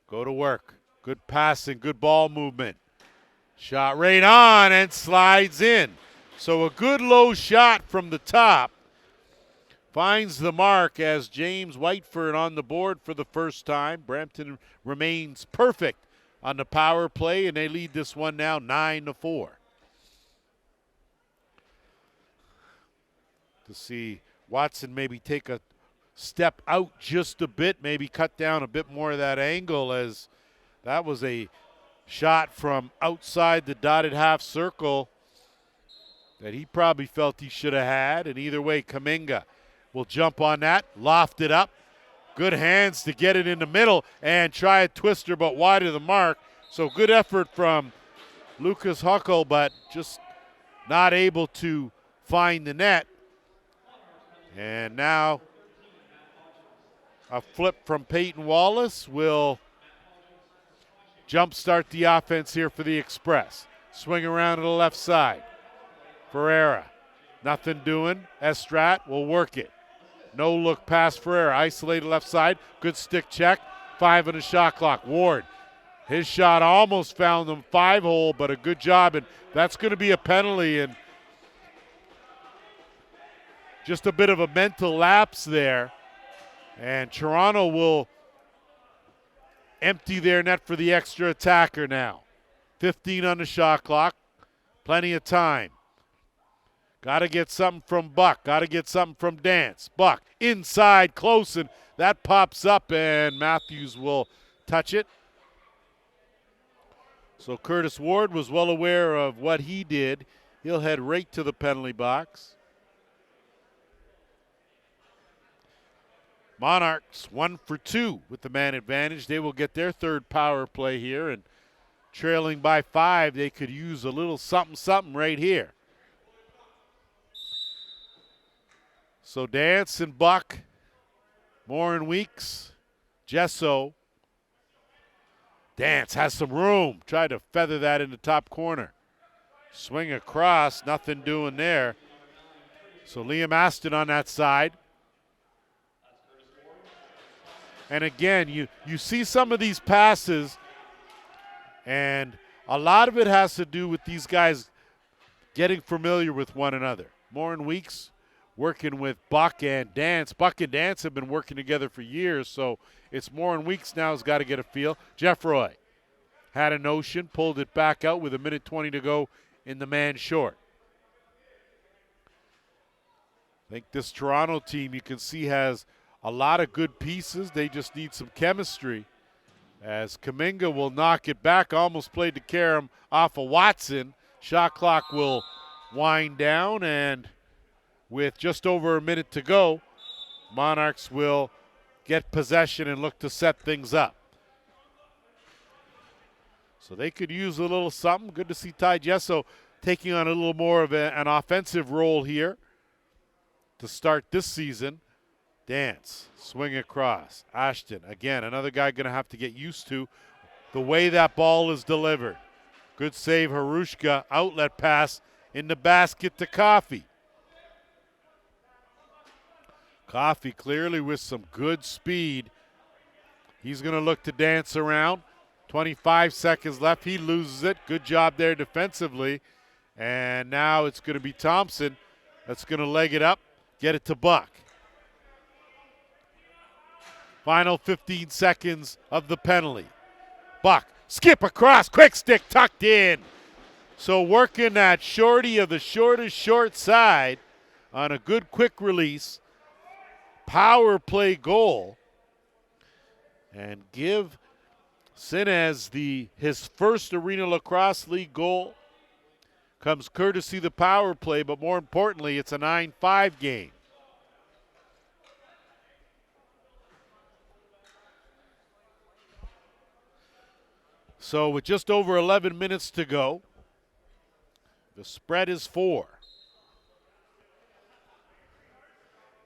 Go to work. Good passing, good ball movement. Shot right on and slides in. So a good low shot from the top finds the mark as James Whiteford on the board for the first time. Brampton remains perfect on the power play, and they lead this one now 9-4. To see Watson maybe take a step out just a bit, maybe cut down a bit more of that angle, as that was a shot from outside the dotted half circle that he probably felt he should have had. And either way, Kuminga will jump on that, loft it up. Good hands to get it in the middle and try a twister, but wide of the mark. So good effort from Lucas Huckel, but just not able to find the net. And now a flip from Peyton Wallace will jumpstart the offense here for the Express. Swing around to the left side. Ferreira, nothing doing. Estrat will work it. No look pass Ferreira. Isolated left side. Good stick check. 5 on the shot clock. Ward, his shot almost found them 5-hole, but a good job. And that's going to be a penalty. And just a bit of a mental lapse there. And Toronto will empty their net for the extra attacker now. 15 on the shot clock. Plenty of time. Got to get something from Buck. Got to get something from Dance. Buck inside, close, and that pops up, and Matthews will touch it. So Curtis Ward was well aware of what he did. He'll head right to the penalty box. Monarchs 1 for 2 with the man advantage. They will get their third power play here, and trailing by 5, they could use a little something right here. So Dance and Buck, Moore and Weeks, Gesso. Dance has some room. Tried to feather that in the top corner. Swing across, nothing doing there. So Liam Aston on that side. And again, you see some of these passes, and a lot of it has to do with these guys getting familiar with one another. Moore and Weeks working with Buck and Dance. Buck and Dance have been working together for years, so it's Moore and Weeks now has got to get a feel. Jeff Roy had a notion, pulled it back out with 1:20 to go in the man short. I think this Toronto team, you can see, has a lot of good pieces. They just need some chemistry. As Kuminga will knock it back, almost played the carom off of Watson. Shot clock will wind down, and with just over a minute to go, Monarchs will get possession and look to set things up. So they could use a little something. Good to see Ty Gesso taking on a little more of an offensive role here to start this season. Dance, swing across. Ashton, again, another guy going to have to get used to the way that ball is delivered. Good save, Harushka. Outlet pass in the basket to Coffey. Coffey clearly with some good speed. He's going to look to dance around. 25 seconds left. He loses it. Good job there defensively. And now it's going to be Thompson that's going to leg it up, get it to Buck. Final 15 seconds of the penalty. Buck, skip across, quick stick tucked in. So working that shorty of the shortest short side on a good quick release. Power play goal. And give Sinez his first Arenalacrosseleague goal. Comes courtesy the power play, but more importantly, it's a 9-5 game. So with just over 11 minutes to go, the spread is 4.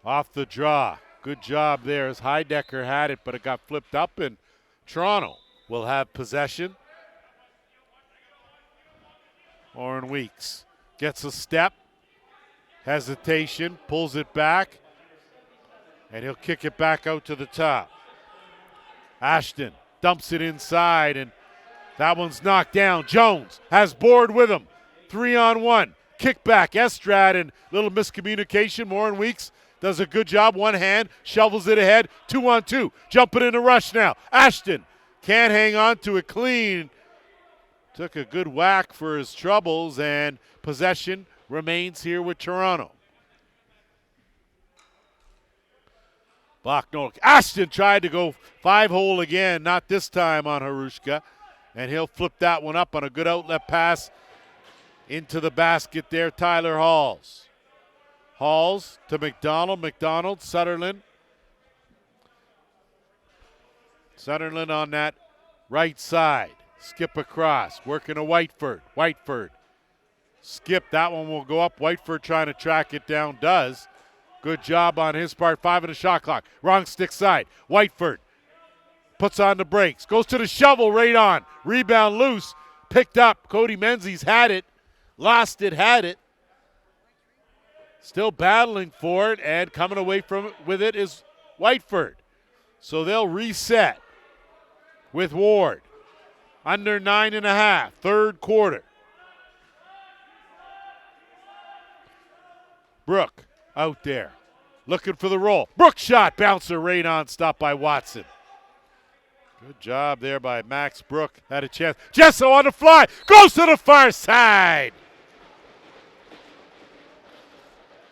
Off the draw. Good job there as Heidecker had it, but it got flipped up, and Toronto will have possession. Oren Weeks gets a step, hesitation, pulls it back, and he'll kick it back out to the top. Ashton dumps it inside, and that one's knocked down. Jones has board with him. 3-on-1. Kick back. Estrad, and little miscommunication. Oren Weeks does a good job. One hand, shovels it ahead. 2-on-2. Jumping in a rush now. Ashton can't hang on to it clean. Took a good whack for his troubles, and possession remains here with Toronto. Bachnold. Ashton tried to go 5-hole again, not this time on Harushka, and he'll flip that one up on a good outlet pass into the basket there. Tyler Halls. Halls to McDonald. McDonald, Sutherland. Sutherland on that right side. Skip across. Working to Whiteford. Whiteford. Skip. That one will go up. Whiteford trying to track it down. Does. Good job on his part. 5 on the shot clock. Wrong stick side. Whiteford puts on the brakes. Goes to the shovel right on. Rebound loose. Picked up. Cody Menzies had it. Lost it. Had it. Still battling for it, and coming away from it with it is Whiteford. So they'll reset with Ward. Under 9.5, third quarter. Brook out there, looking for the roll. Brook shot, bouncer right on, stopped by Watson. Good job there by Max Brook. Had a chance. Jesso on the fly, goes to the far side.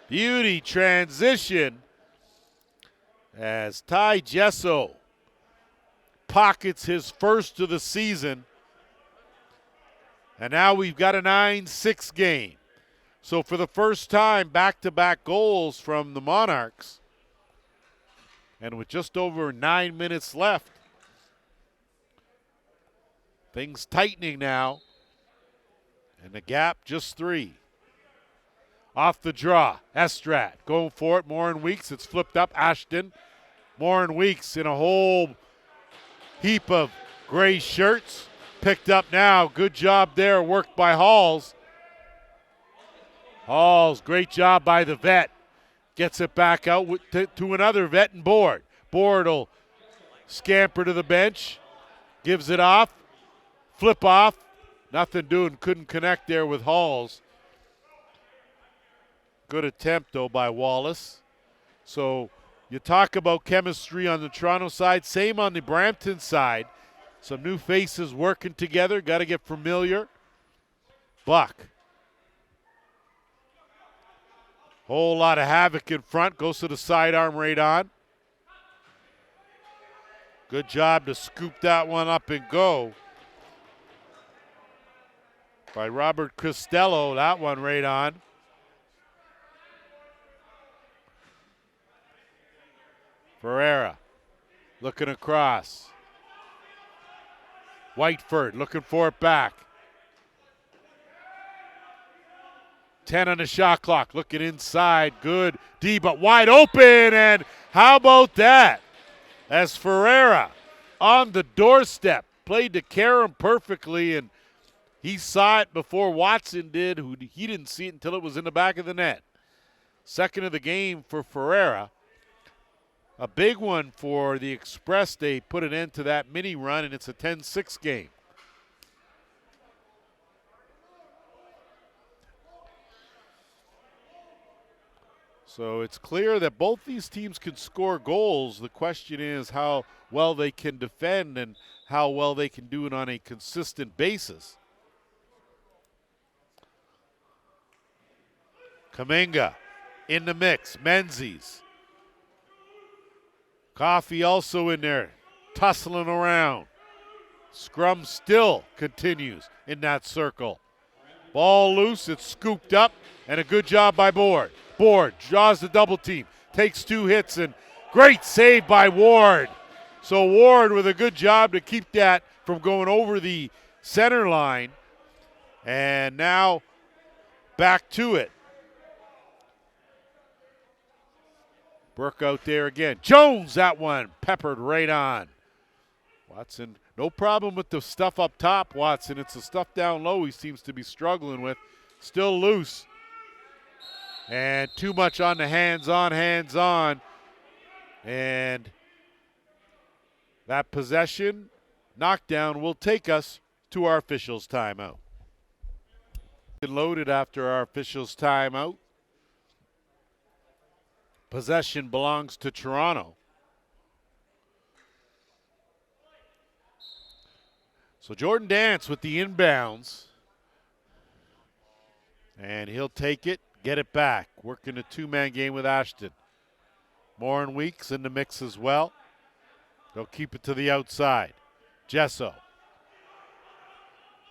Beauty transition as Ty Jesso pockets his first of the season. And now we've got a 9-6 game. So for the first time, back-to-back goals from the Monarchs. And with just over 9 minutes left, things tightening now. And the gap just 3. Off the draw, Estrat going for it. Morin Weeks, it's flipped up. Ashton. Morin Weeks in a whole heap of gray shirts. Picked up now. Good job there, worked by Halls. Halls, great job by the vet. Gets it back out to another vet and Board. Board will scamper to the bench. Gives it off. Flip off. Nothing doing, couldn't connect there with Halls. Good attempt, though, by Wallace. So you talk about chemistry on the Toronto side. Same on the Brampton side. Some new faces working together. Got to get familiar. Buck. Whole lot of havoc in front. Goes to the sidearm right on. Good job to scoop that one up and go by Robert Costello. That one right on. Ferreira looking across. Whiteford looking for it back. 10 on the shot clock. Looking inside. Good D, but wide open. And how about that? As Ferreira on the doorstep. Played to Karam perfectly, and he saw it before Watson did. He didn't see it until it was in the back of the net. Second of the game for Ferreira. A big one for the Express. They put an end to that mini run, and it's a 10-6 game. So it's clear that both these teams can score goals. The question is how well they can defend and how well they can do it on a consistent basis. Kaminga in the mix. Menzies. Coffey also in there, tussling around. Scrum still continues in that circle. Ball loose, it's scooped up, and a good job by Board. Board draws the double team, takes 2 hits, and great save by Ward. So Ward with a good job to keep that from going over the center line. And now back to it. Burke out there again. Jones, that one, peppered right on. Watson, no problem with the stuff up top, Watson. It's the stuff down low he seems to be struggling with. Still loose. And too much on the hands-on. And that possession knockdown will take us to our officials' timeout. Loaded after our officials' timeout. Possession belongs to Toronto. So Jordan Dance with the inbounds. And he'll take it, get it back. Working a two-man game with Ashton. Morin Weeks in the mix as well. They'll keep it to the outside. Jesso.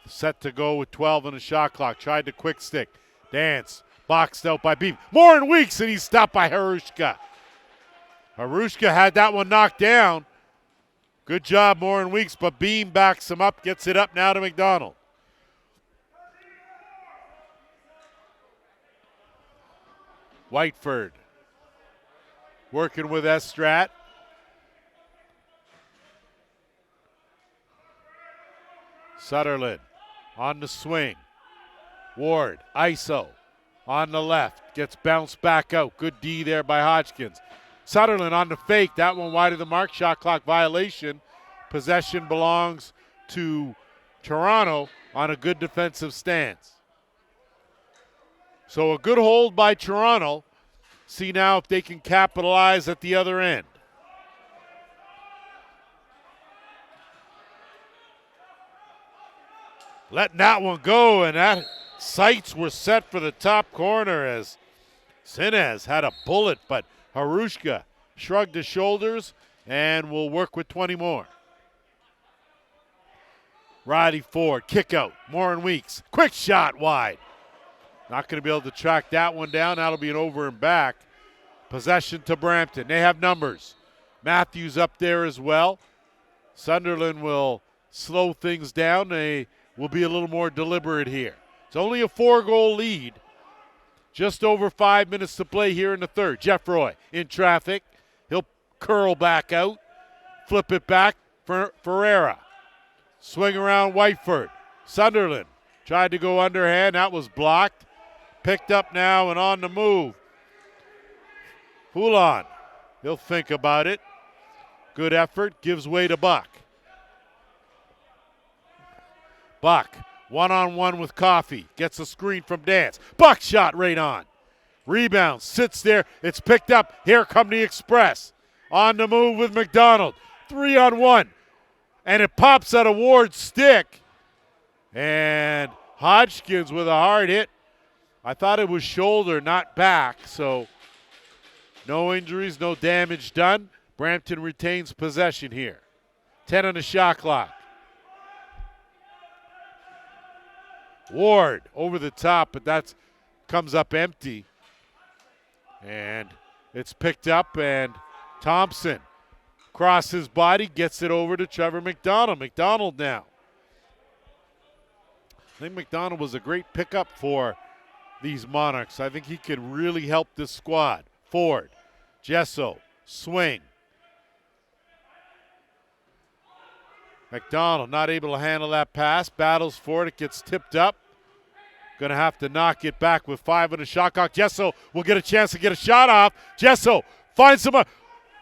Set to go with 12 on the shot clock. Tried to quick stick. Dance. Boxed out by Beam. Morin Weeks, and he's stopped by Harushka. Harushka had that one knocked down. Good job, Morin Weeks, but Beam backs him up, gets it up now to McDonald. Whiteford working with Estrat. Sutherland on the swing. Ward, ISO on the left, gets bounced back out. Good D there by Hodgkins. Sutherland on the fake, that one wide of the mark, shot clock violation. Possession belongs to Toronto on a good defensive stance. So a good hold by Toronto. See now if they can capitalize at the other end. Letting that one go, and that sights were set for the top corner as Sinez had a bullet, but Harushka shrugged his shoulders and will work with 20 more. Roddy Ford, kick out, Morin Weeks, quick shot wide. Not going to be able to track that one down. That'll be an over and back. Possession to Brampton. They have numbers. Matthews up there as well. Sunderland will slow things down. They will be a little more deliberate here. It's only a 4-goal lead. Just over 5 minutes to play here in the third. Jeff Roy in traffic. He'll curl back out. Flip it back for Ferreira. Swing around Whiteford. Sunderland tried to go underhand. That was blocked. Picked up now and on the move. Hulan. He'll think about it. Good effort. Gives way to Buck. Buck, one-on-one with Coffey. Gets a screen from Dance. Buck shot right on. Rebound, sits there. It's picked up. Here come the Express. On the move with McDonald. 3-on-1. And it pops out of Ward's stick. And Hodgkins with a hard hit. I thought it was shoulder, not back. So no injuries, no damage done. Brampton retains possession here. 10 on the shot clock. Ward over the top, but that comes up empty. And it's picked up, and Thompson crosses his body, gets it over to Trevor McDonald. McDonald now. I think McDonald was a great pickup for these Monarchs. I think he could really help this squad. Ford, Jesso, swing. McDonald not able to handle that pass. Battles for it. It gets tipped up. Going to have to knock it back with 5 on the shot clock. Jesso will get a chance to get a shot off. Jesso finds some.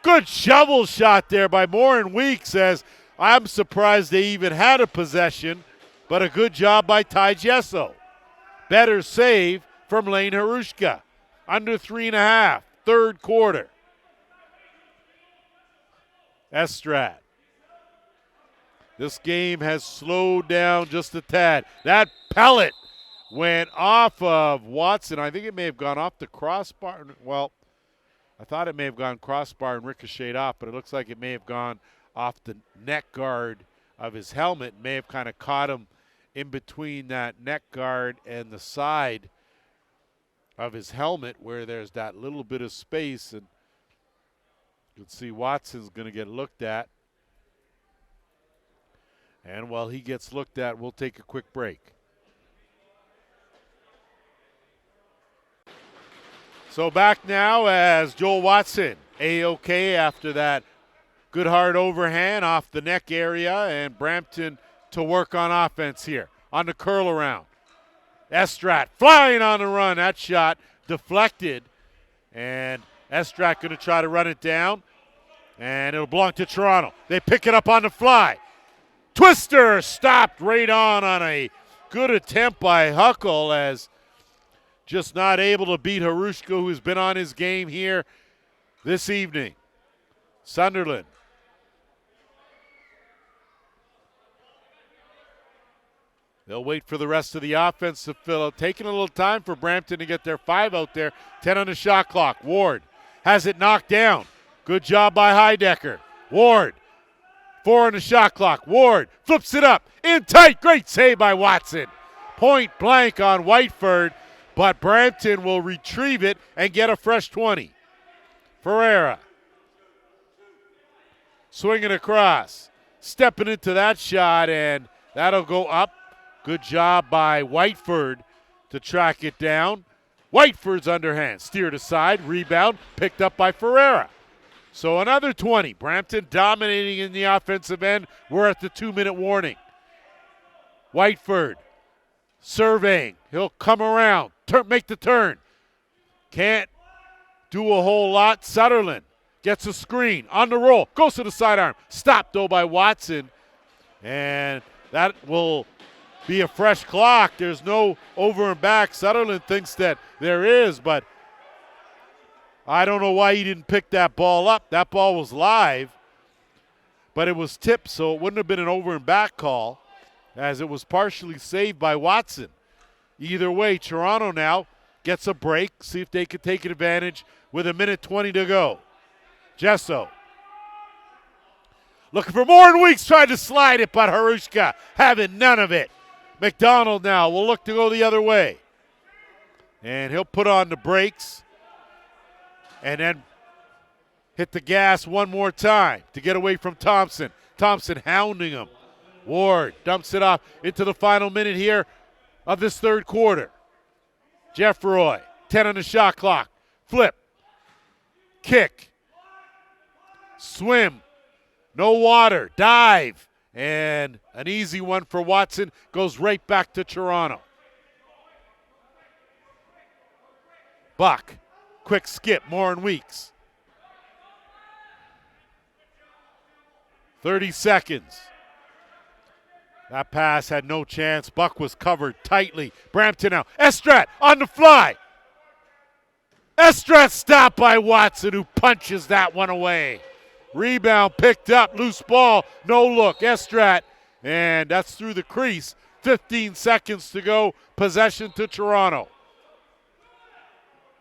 Good shovel shot there by Morin Weeks, as I'm surprised they even had a possession, but a good job by Ty Jesso. Better save from Lane Harushka. Under 3.5, third quarter. Estrat. This game has slowed down just a tad. That pellet went off of Watson. I think it may have gone off the crossbar. Well, I thought it may have gone crossbar and ricocheted off, but it looks like it may have gone off the neck guard of his helmet. May have kind of caught him in between that neck guard and the side of his helmet where there's that little bit of space. And you can see Watson's going to get looked at. And while he gets looked at, we'll take a quick break. So back now as Joel Watson, A-OK after that good hard overhand off the neck area, and Brampton to work on offense here on the curl around. Estrat flying on the run. That shot deflected, and Estrat going to try to run it down, and it'll belong to Toronto. They pick it up on the fly. Twister stopped right on a good attempt by Huckle, as just not able to beat Harushka, who's been on his game here this evening. Sunderland. They'll wait for the rest of the offense to fill out. Taking a little time for Brampton to get their 5 out there. 10 on the shot clock. Ward has it knocked down. Good job by Heidecker. Ward, 4 on the shot clock. Ward flips it up. In tight. Great save by Watson. Point blank on Whiteford, but Brampton will retrieve it and get a fresh 20. Ferreira. Swinging across. Stepping into that shot, and that'll go up. Good job by Whiteford to track it down. Whiteford's underhand, steered aside, rebound, picked up by Ferreira. So another 20. Brampton dominating in the offensive end. We're at the 2-minute warning. Whiteford surveying. He'll come around, make the turn. Can't do a whole lot. Sutherland gets a screen on the roll, goes to the sidearm. Stopped though by Watson, and that will be a fresh clock. There's no over and back. Sutherland thinks that there is, but I don't know why he didn't pick that ball up. That ball was live, but it was tipped, so it wouldn't have been an over and back call, as it was partially saved by Watson. Either way, Toronto now gets a break, see if they could take advantage with 1:20 to go. Jesso looking for more than Weeks, tried to slide it, but Harushka having none of it. McDonald now will look to go the other way. And he'll put on the brakes and then hit the gas one more time to get away from Thompson. Thompson hounding him. Ward dumps it off into the final minute here of this third quarter. Jeffroy, 10 on the shot clock. Flip. Kick. Swim. No water. Dive. And an easy one for Watson. Goes right back to Toronto. Buck. Quick skip. More and Weeks. 30 seconds. That pass had no chance. Buck was covered tightly. Brampton now. Estrat on the fly. Estrat stopped by Watson, who punches that one away. Rebound picked up. Loose ball. No look. Estrat. And that's through the crease. 15 seconds to go. Possession to Toronto.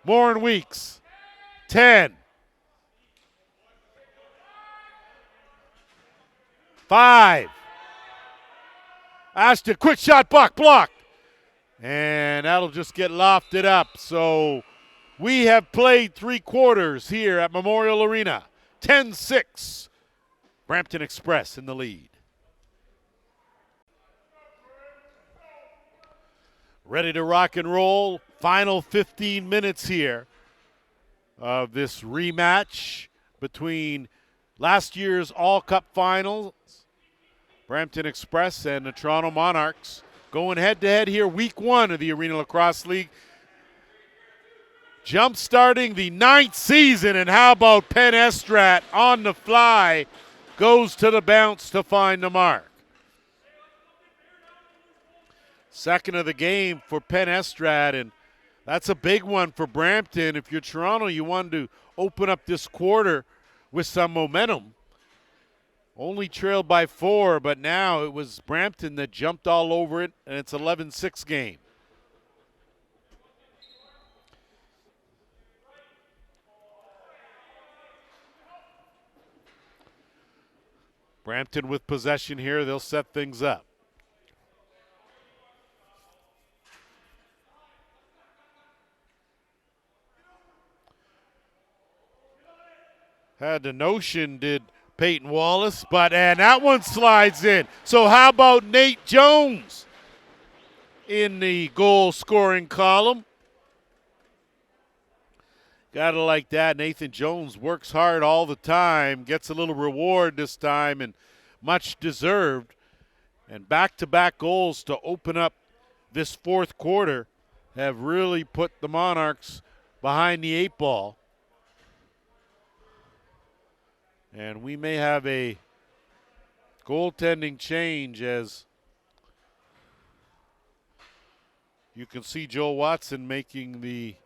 More and Weeks. 10. 5. Ashton, quick shot, Buck, blocked. And that'll just get lofted up. So we have played 3 quarters here at Memorial Arena. 10-6. Brampton Express in the lead. Ready to rock and roll. Final 15 minutes here of this rematch between last year's All-Cup finals, Brampton Express and the Toronto Monarchs, going head-to-head here, week 1 of the Arenalacrosseleague. Jump-starting the 9th season, and how about Penn Estrat on the fly, goes to the bounce to find the mark. Second of the game for Penn Estrat, and that's a big one for Brampton. If you're Toronto, you wanted to open up this quarter with some momentum. Only trailed by 4, but now it was Brampton that jumped all over it, and it's 11-6 game. Brampton with possession here. They'll set things up. Had the notion, did Peyton Wallace, and that one slides in. So how about Nate Jones in the goal-scoring column? Gotta like that. Nathan Jones works hard all the time, gets a little reward this time, and much deserved. And back-to-back goals to open up this fourth quarter have really put the Monarchs behind the 8 ball. And we may have a goaltending change, as you can see Joel Watson making the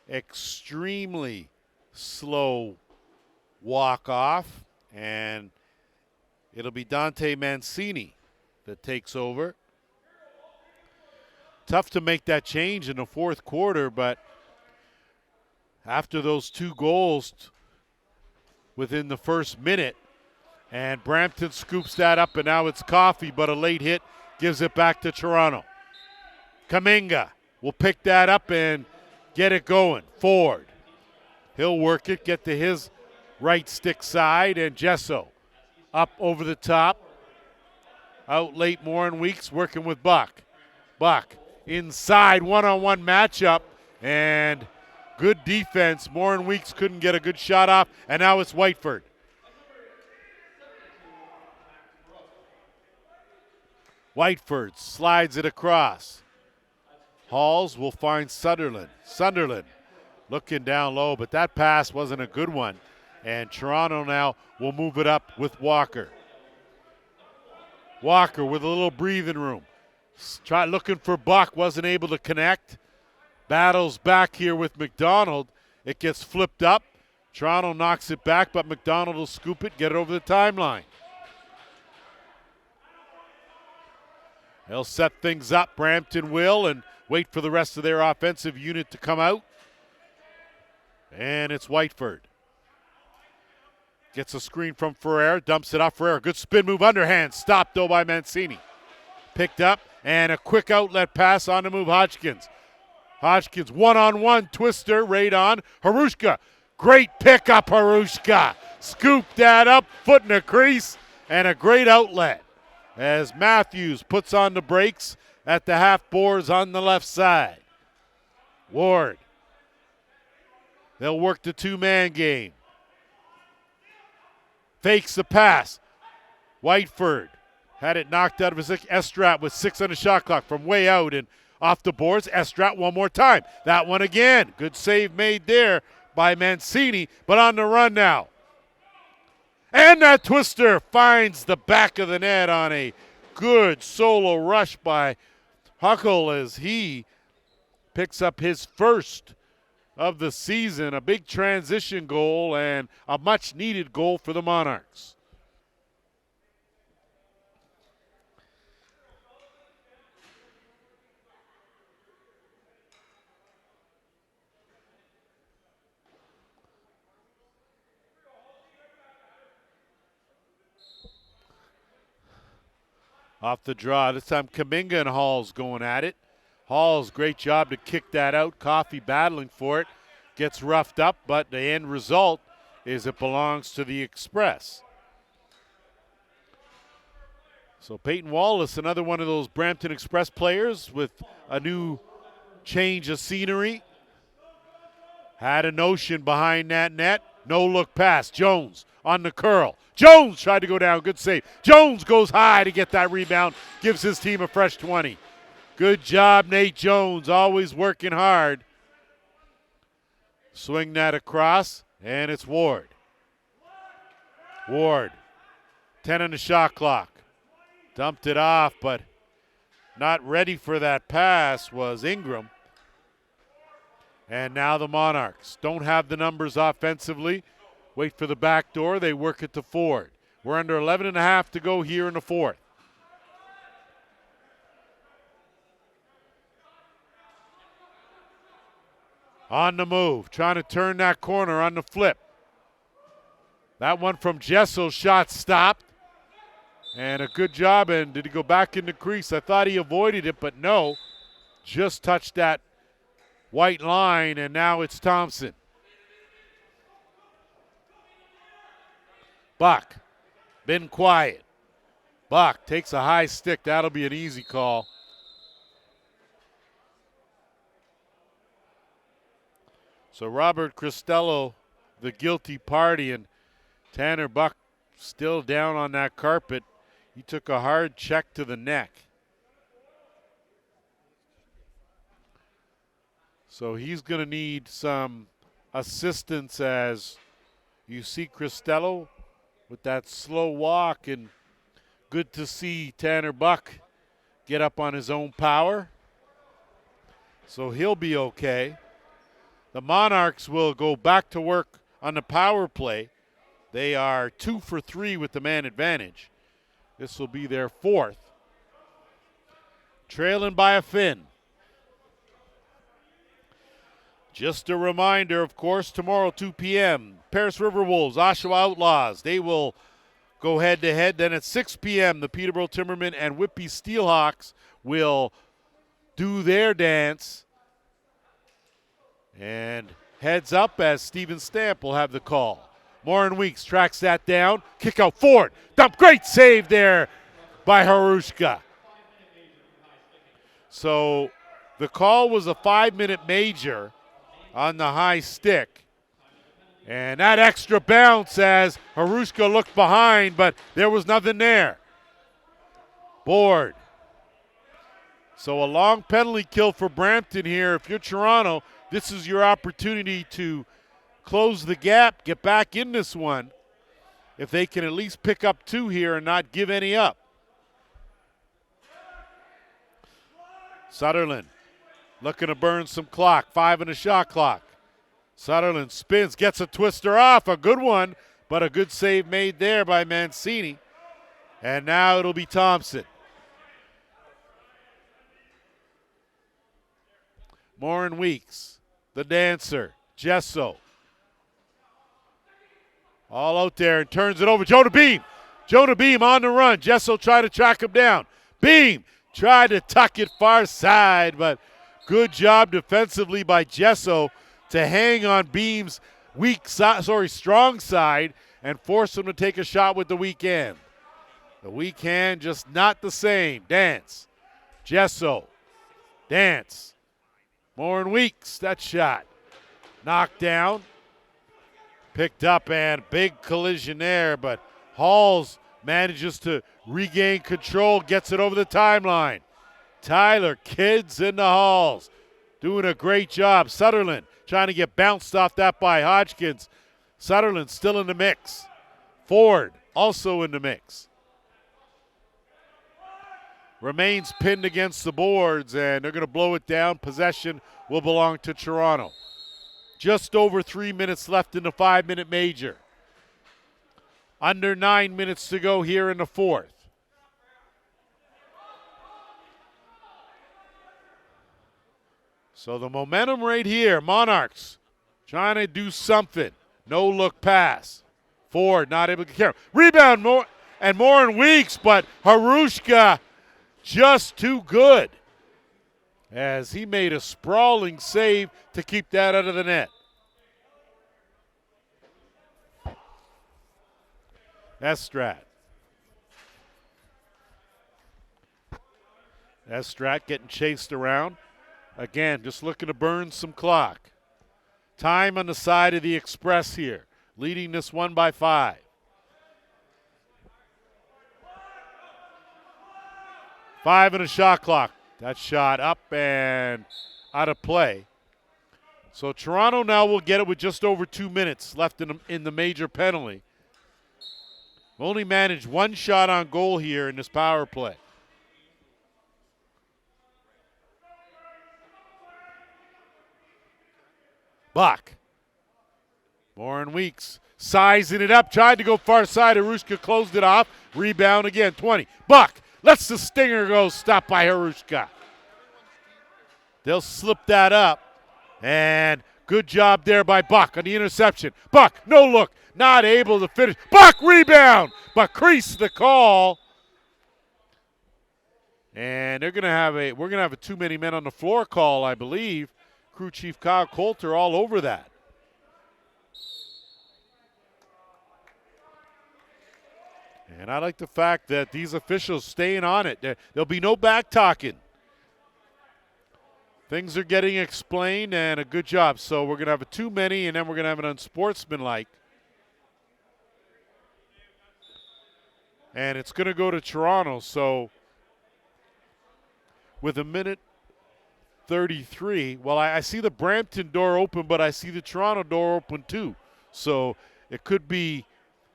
extremely slow walk off, and it'll be Dante Mancini that takes over. Tough to make that change in the fourth quarter, but after those 2 goals within the first minute, and Brampton scoops that up, and now it's Coffey, but a late hit gives it back to Toronto. Kaminga will pick that up and get it going. Ford. He'll work it, get to his right stick side, and Gesso up over the top. Out late Morin Weeks working with Buck. Buck inside, one-on-one matchup, and good defense. Morin Weeks couldn't get a good shot off, and now it's Whiteford. Whiteford slides it across. Halls will find Sunderland. Sunderland looking down low, but that pass wasn't a good one. And Toronto now will move it up with Walker. Walker with a little breathing room. Looking for Buck, wasn't able to connect. Battles back here with McDonald. It gets flipped up. Toronto knocks it back, but McDonald will scoop it, get it over the timeline. They'll set things up, Brampton will, and wait for the rest of their offensive unit to come out. And it's Whiteford. Gets a screen from Ferrer, dumps it off Ferrer. Good spin move, underhand, stopped though by Mancini. Picked up, and a quick outlet pass on the move, Hodgkins. Hodgkins, one-on-one twister, right on. Harushka, great pickup, Harushka. Scooped that up, foot in the crease, and a great outlet. As Matthews puts on the brakes at the half boards on the left side. Ward. They'll work the 2-man game. Fakes the pass. Whiteford had it knocked out of his Estrat with 6 on the shot clock from way out and off the boards. Estrat one more time. That one again. Good save made there by Mancini, but on the run now. And that twister finds the back of the net on a good solo rush by Huckle as he picks up his first of the season. A big transition goal and a much-needed goal for the Monarchs. Off the draw. This time Kaminga and Hall's going at it. Hall's great job to kick that out. Coffey battling for it. Gets roughed up, but the end result is it belongs to the Express. So Peyton Wallace, another one of those Brampton Express players with a new change of scenery. Had a notion behind that net. No look pass. Jones on the curl. Jones tried to go down. Good save. Jones goes high to get that rebound. Gives his team a fresh 20. Good job, Nate Jones. Always working hard. Swing that across, and it's Ward. Ward. 10 on the shot clock. Dumped it off, but not ready for that pass was Ingram. And now the Monarchs don't have the numbers offensively. Wait for the back door. They work it to Ford. We're under 11 and a half to go here in the fourth. On the move, trying to turn that corner on the flip. That one from Gesso, shot stopped. And a good job, and did he go back in the crease? I thought he avoided it, but no. Just touched that white line, and now it's Thompson. Buck, been quiet. Buck takes a high stick. That'll be an easy call. So Robert Cristello, the guilty party, and Tanner Buck still down on that carpet. He took a hard check to the neck. So he's going to need some assistance as you see Cristello with that slow walk, and good to see Tanner Buck get up on his own power. So he'll be okay. The Monarchs will go back to work on the power play. They are 2 for 3 with the man advantage. This will be their 4th. Trailing by a fin. Just a reminder, of course, tomorrow 2 p.m., Paris River Wolves, Oshawa Outlaws. They will go head-to-head. Then at 6 p.m., the Peterborough Timbermen and Whitby Steelhawks will do their dance. And heads up as Steven Stamp will have the call. Morin Weeks tracks that down. Kick out forward. Dump. Great save there by Harushka. So the call was a 5-minute major on the high stick. And that extra bounce as Harushka looked behind, but there was nothing there. Board. So a long penalty kill for Brampton here. If you're Toronto, this is your opportunity to close the gap, get back in this one. If they can at least pick up 2 here and not give any up. Sutherland looking to burn some clock. 5 in the shot clock. Sutherland spins, gets a twister off. A good one, but a good save made there by Mancini. And now it'll be Thompson. Morin Weeks, the dancer, Gesso. All out there and turns it over. Jonah Beam. Jonah Beam on the run. Gesso tried to track him down. Beam tried to tuck it far side, but good job defensively by Gesso to hang on Beam's strong side and force him to take a shot with the weak hand. The weak hand just not the same. Dance. Gesso. Dance. Morin Weeks, that shot. Knocked down. Picked up and big collision there, but Halls manages to regain control, gets it over the timeline. Tyler Kids into Halls. Doing a great job. Sutherland trying to get bounced off that by Hodgkins. Sutherland still in the mix. Ford also in the mix. Remains pinned against the boards, and they're going to blow it down. Possession will belong to Toronto. Just over 3 minutes left in the 5-minute major. Under 9 minutes to go here in the 4th. So the momentum right here, Monarchs trying to do something. No look pass. Ford not able to carry. Rebound more and Morin Weeks, but Harushka just too good as he made a sprawling save to keep that out of the net. Estrat. Estrat getting chased around. Again, just looking to burn some clock. Time on the side of the Express here, leading this one by 5. 5 in a shot clock. That shot up and out of play. So Toronto now will get it with just over 2 minutes left in the major penalty. Only managed 1 shot on goal here in this power play. Buck. Morin Weeks sizing it up, tried to go far side. Harushka closed it off. Rebound again, 20. Buck lets the stinger go, stopped by Harushka. They'll slip that up. And good job there by Buck on the interception. Buck, no look, not able to finish. Buck, rebound, but creased the call. And we're gonna have a too many men on the floor call, I believe. Crew Chief Kyle Coulter all over that. And I like the fact that these officials staying on it. There'll be no back talking. Things are getting explained, and a good job. So we're going to have a too many, and then we're going to have an unsportsmanlike. And it's going to go to Toronto. So with 1:33, well, I see the Brampton door open, but I see the Toronto door open too. So it could be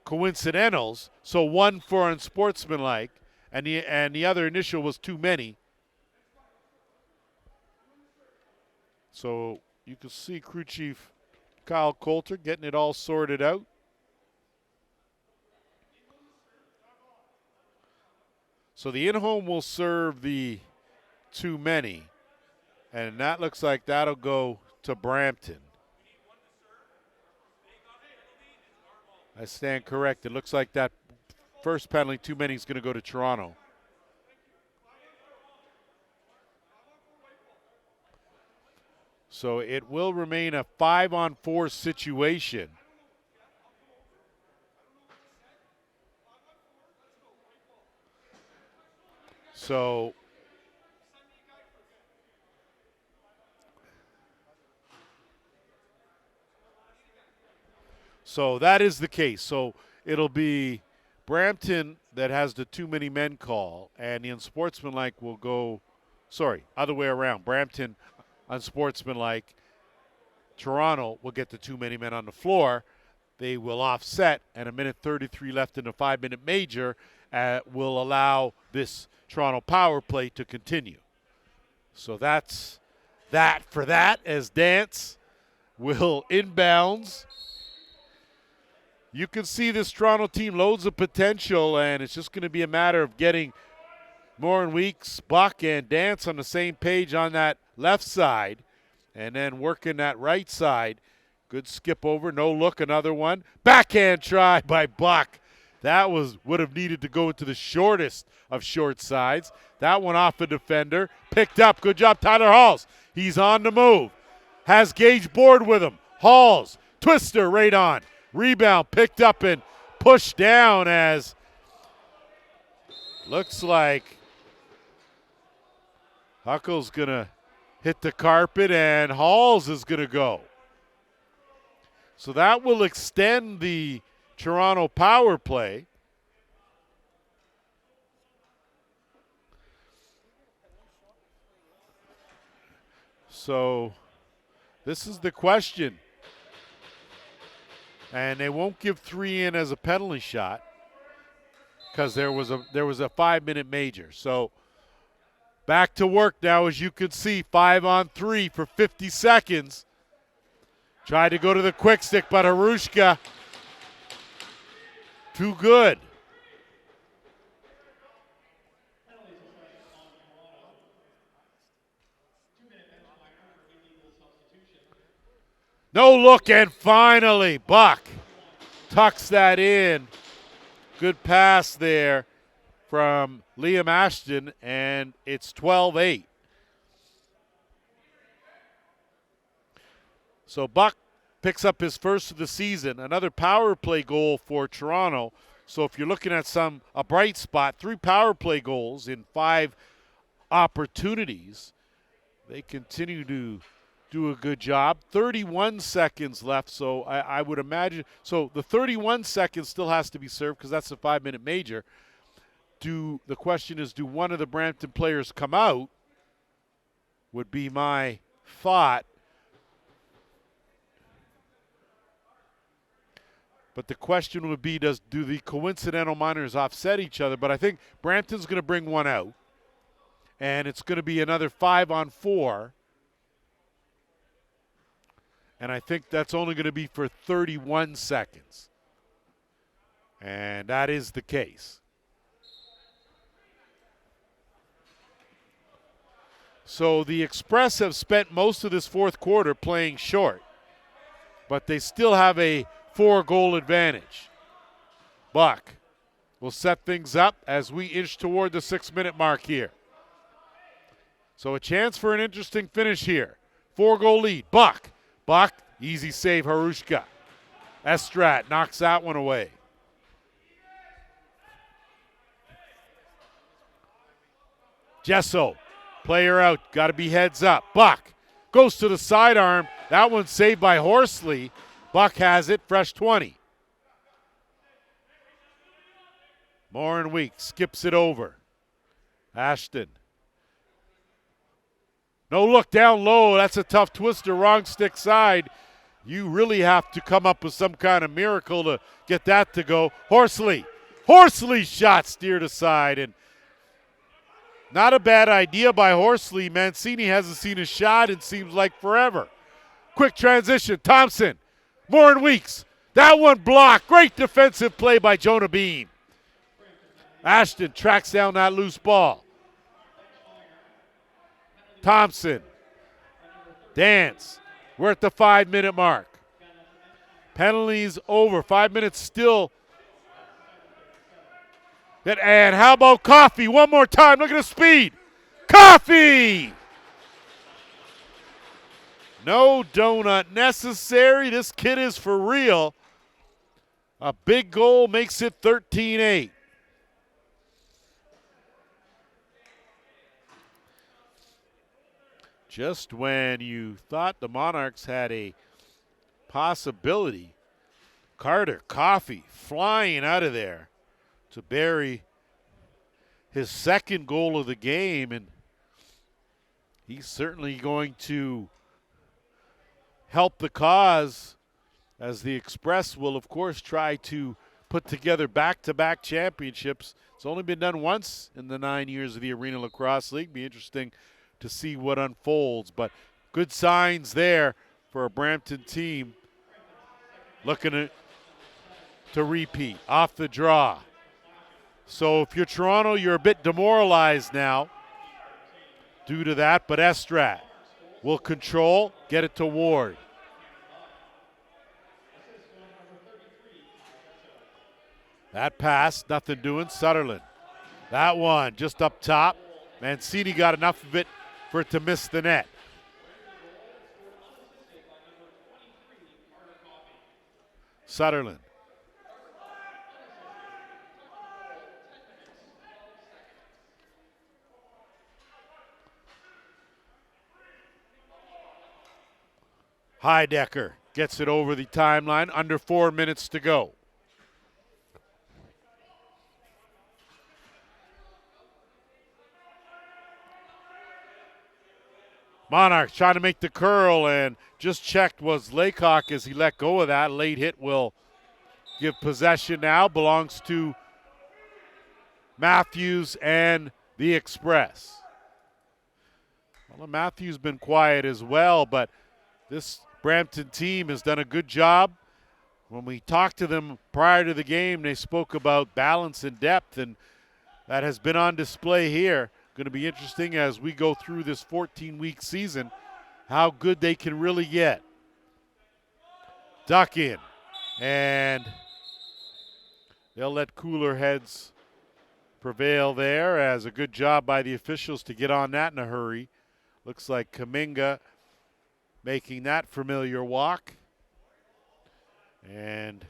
coincidentals. So 1 for unsportsmanlike, and the other initial was too many. So you can see Crew Chief Kyle Coulter getting it all sorted out. So the in-home will serve the too many, and that looks like that'll go to Brampton. I stand corrected. Looks like that first penalty, too many, is going to go to Toronto. So it will remain a 5-on-4 situation. So that is the case. So it'll be Brampton that has the too many men call, and the unsportsmanlike will go, other way around. Brampton unsportsmanlike, Toronto will get the too many men on the floor. They will offset, and 1:33 left in the 5-minute major will allow this Toronto power play to continue. So that's that for that, as Dance will inbounds. You can see this Toronto team loads of potential, and it's just going to be a matter of getting Morin Weeks, Buck, and Dance on the same page on that left side, and then working that right side. Good skip over, no look, another one. Backhand try by Buck. That would have needed to go into the shortest of short sides. That one off a defender. Picked up. Good job, Tyler Halls. He's on the move. Has Gage Board with him. Halls. Twister right on. Rebound picked up and pushed down as looks like Huckle's going to hit the carpet and Halls is going to go. So that will extend the Toronto power play. So this is the question. And they won't give 3 in as a penalty shot because there was a 5-minute major. So back to work now, as you can see, 5-on-3 for 50 seconds. Tried to go to the quick stick, but Harushka, too good. No look, and finally Buck tucks that in. Good pass there from Liam Ashton, and it's 12-8. So Buck picks up his first of the season, another power play goal for Toronto. So if you're looking at a bright spot, 3 power play goals in 5 opportunities. They continue to do a good job. 31 seconds left, so I would imagine. So the 31 seconds still has to be served because that's a 5-minute major. The question is, do one of the Brampton players come out? Would be my thought. But the question would be, do the coincidental minors offset each other? But I think Brampton's going to bring one out, and it's going to be another 5-on-4. And I think that's only going to be for 31 seconds. And that is the case. So the Express have spent most of this fourth quarter playing short, but they still have a 4-goal advantage. Buck will set things up as we inch toward the 6-minute mark here. So a chance for an interesting finish here. 4-goal lead. Buck, easy save, Harushka. Estrat knocks that one away. Gesso, player out, got to be heads up. Buck goes to the sidearm. That one's saved by Horsley. Buck has it, fresh 20. Morin Weeks skips it over. Ashton. No look down low. That's a tough twister, wrong stick side. You really have to come up with some kind of miracle to get that to go. Horsley's shot steered aside, and not a bad idea by Horsley. Mancini hasn't seen a shot in seems like forever. Quick transition, Thompson. Morin Weeks. That one blocked. Great defensive play by Jonah Bean. Ashton tracks down that loose ball. Thompson. Dance. We're at the 5-minute mark. Penalties over. 5 minutes still. And how about Coffey? One more time. Look at the speed. Coffey! No donut necessary. This kid is for real. A big goal makes it 13-8. Just when you thought the Monarchs had a possibility, Carter Coffey flying out of there to bury his second goal of the game, and he's certainly going to help the cause as the Express will, of course, try to put together back-to-back championships. It's only been done once in the 9 years of the Arenalacrosseleague. Be interesting to see what unfolds, but good signs there for a Brampton team looking to repeat off the draw. So if you're Toronto, you're a bit demoralized now due to that, but Estrat will control, get it to Ward. That pass, nothing doing. Sutherland. That one just up top. Mancini got enough of it for it to miss the net. Sutherland. Heidecker gets it over the timeline. Under 4 minutes to go. Monarchs trying to make the curl and just checked was Laycock as he let go of that. Late hit will give possession now. Belongs to Matthews and the Express. Well, Matthews been quiet as well, but this Brampton team has done a good job. When we talked to them prior to the game, they spoke about balance and depth, and that has been on display here. Going to be interesting as we go through this 14-week season, how good they can really get. Duck in, and they'll let cooler heads prevail there, as a good job by the officials to get on that in a hurry. Looks like Kaminga making that familiar walk. And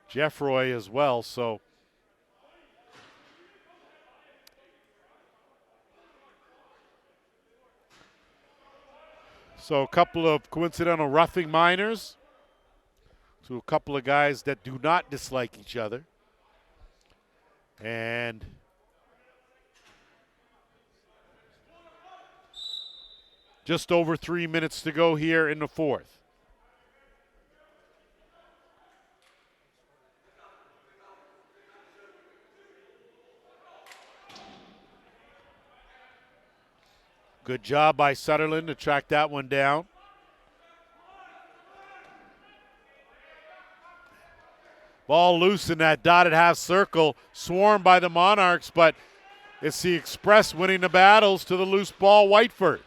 Jeffroy as well, so a couple of coincidental roughing minors to a couple of guys that do not dislike each other. And just over 3 minutes to go here in the fourth. Good job by Sutherland to track that one down. Ball loose in that dotted half circle, swarmed by the Monarchs, but it's the Express winning the battles to the loose ball, Whiteford.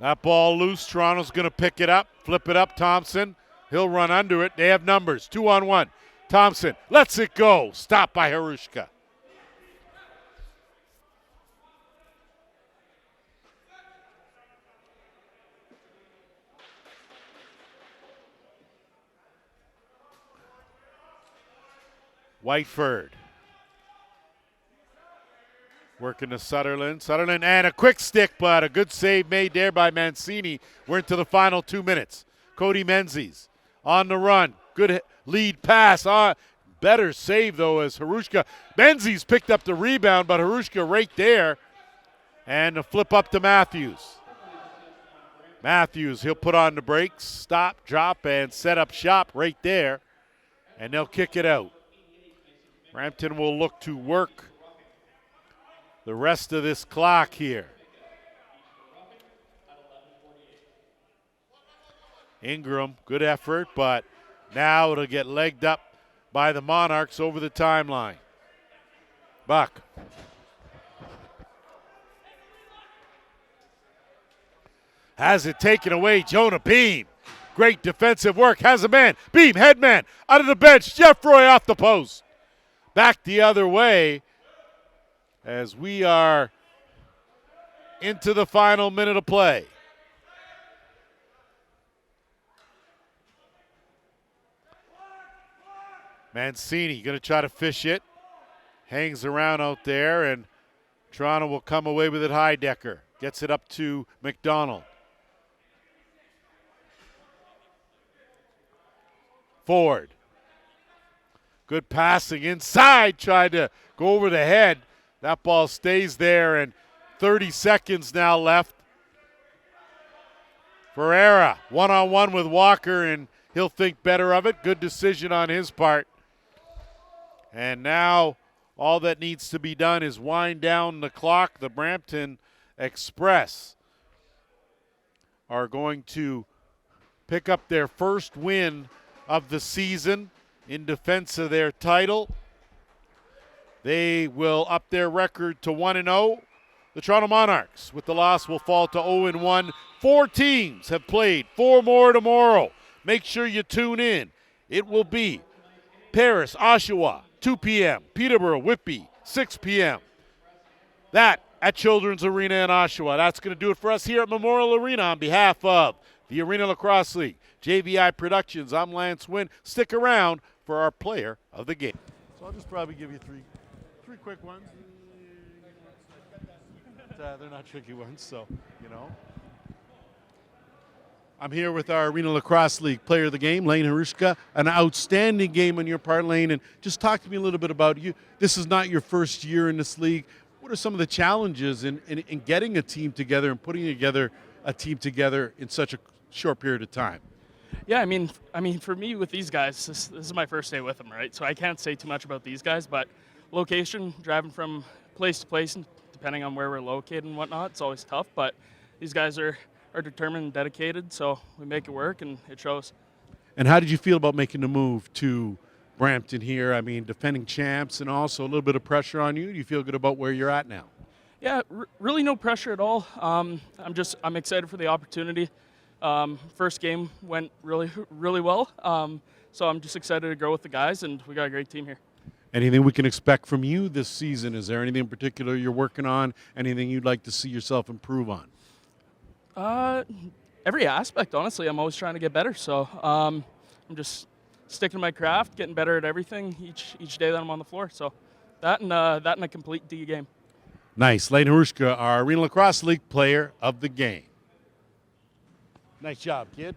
That ball loose. Toronto's going to pick it up, flip it up. Thompson, he'll run under it. They have numbers. 2-on-1. Thompson lets it go. Stopped by Harushka. Whiteford. Working to Sutherland. Sutherland and a quick stick, but a good save made there by Mancini. We're into the final 2 minutes. Cody Menzies on the run. Good lead pass. Better save, though, as Harushka. Menzies picked up the rebound, but Harushka right there. And a flip up to Matthews. Matthews, he'll put on the brakes, stop, drop, and set up shop right there. And they'll kick it out. Brampton will look to work the rest of this clock here. Ingram, good effort, but now it'll get legged up by the Monarchs over the timeline. Buck. Has it taken away, Jonah Beam. Great defensive work, has a man. Beam, headman, out of the bench. Jeff Roy off the post. Back the other way as we are into the final minute of play. Mancini going to try to fish it. Hangs around out there, and Toronto will come away with it. Heidecker gets it up to McDonald. Ford. Good passing inside, tried to go over the head. That ball stays there, and 30 seconds now left. Ferreira, one-on-one with Walker, and he'll think better of it. Good decision on his part. And now all that needs to be done is wind down the clock. The Brampton Express are going to pick up their first win of the season in defense of their title. They will up their record to 1-0. The Toronto Monarchs, with the loss, will fall to 0-1. 4 teams have played, 4 more tomorrow. Make sure you tune in. It will be Paris, Oshawa, 2 p.m. Peterborough, Whitby, 6 p.m. That at Children's Arena in Oshawa. That's going to do it for us here at Memorial Arena on behalf of the Arenalacrosse League, JVI Productions. I'm Lance Wynn. Stick around for our player of the game. So I'll just probably give you three quick ones. They're not tricky ones, so, you know. I'm here with our Arenalacrosse League player of the game, Lane Harushka. An outstanding game on your part, Lane. And just talk to me a little bit about you. This is not your first year in this league. What are some of the challenges in getting a team together and putting together a team together in such a short period of time? Yeah, I mean, for me with these guys, this is my first day with them, right? So I can't say too much about these guys, but location, driving from place to place, and depending on where we're located and whatnot, it's always tough. But these guys are determined and dedicated, so we make it work, and it shows. And how did you feel about making the move to Brampton here? I mean, defending champs and also a little bit of pressure on you. Do you feel good about where you're at now? Yeah, really no pressure at all. I'm excited for the opportunity. First game went really well, so I'm just excited to grow with the guys, and we got a great team here. Anything we can expect from you this season? Is there anything in particular you're working on? Anything you'd like to see yourself improve on? Every aspect, honestly. I'm always trying to get better, so I'm just sticking to my craft, getting better at everything each day that I'm on the floor. So that and a complete D game. Nice. Lane Harushka, our Arenalacrosse League player of the game. Nice job, kid.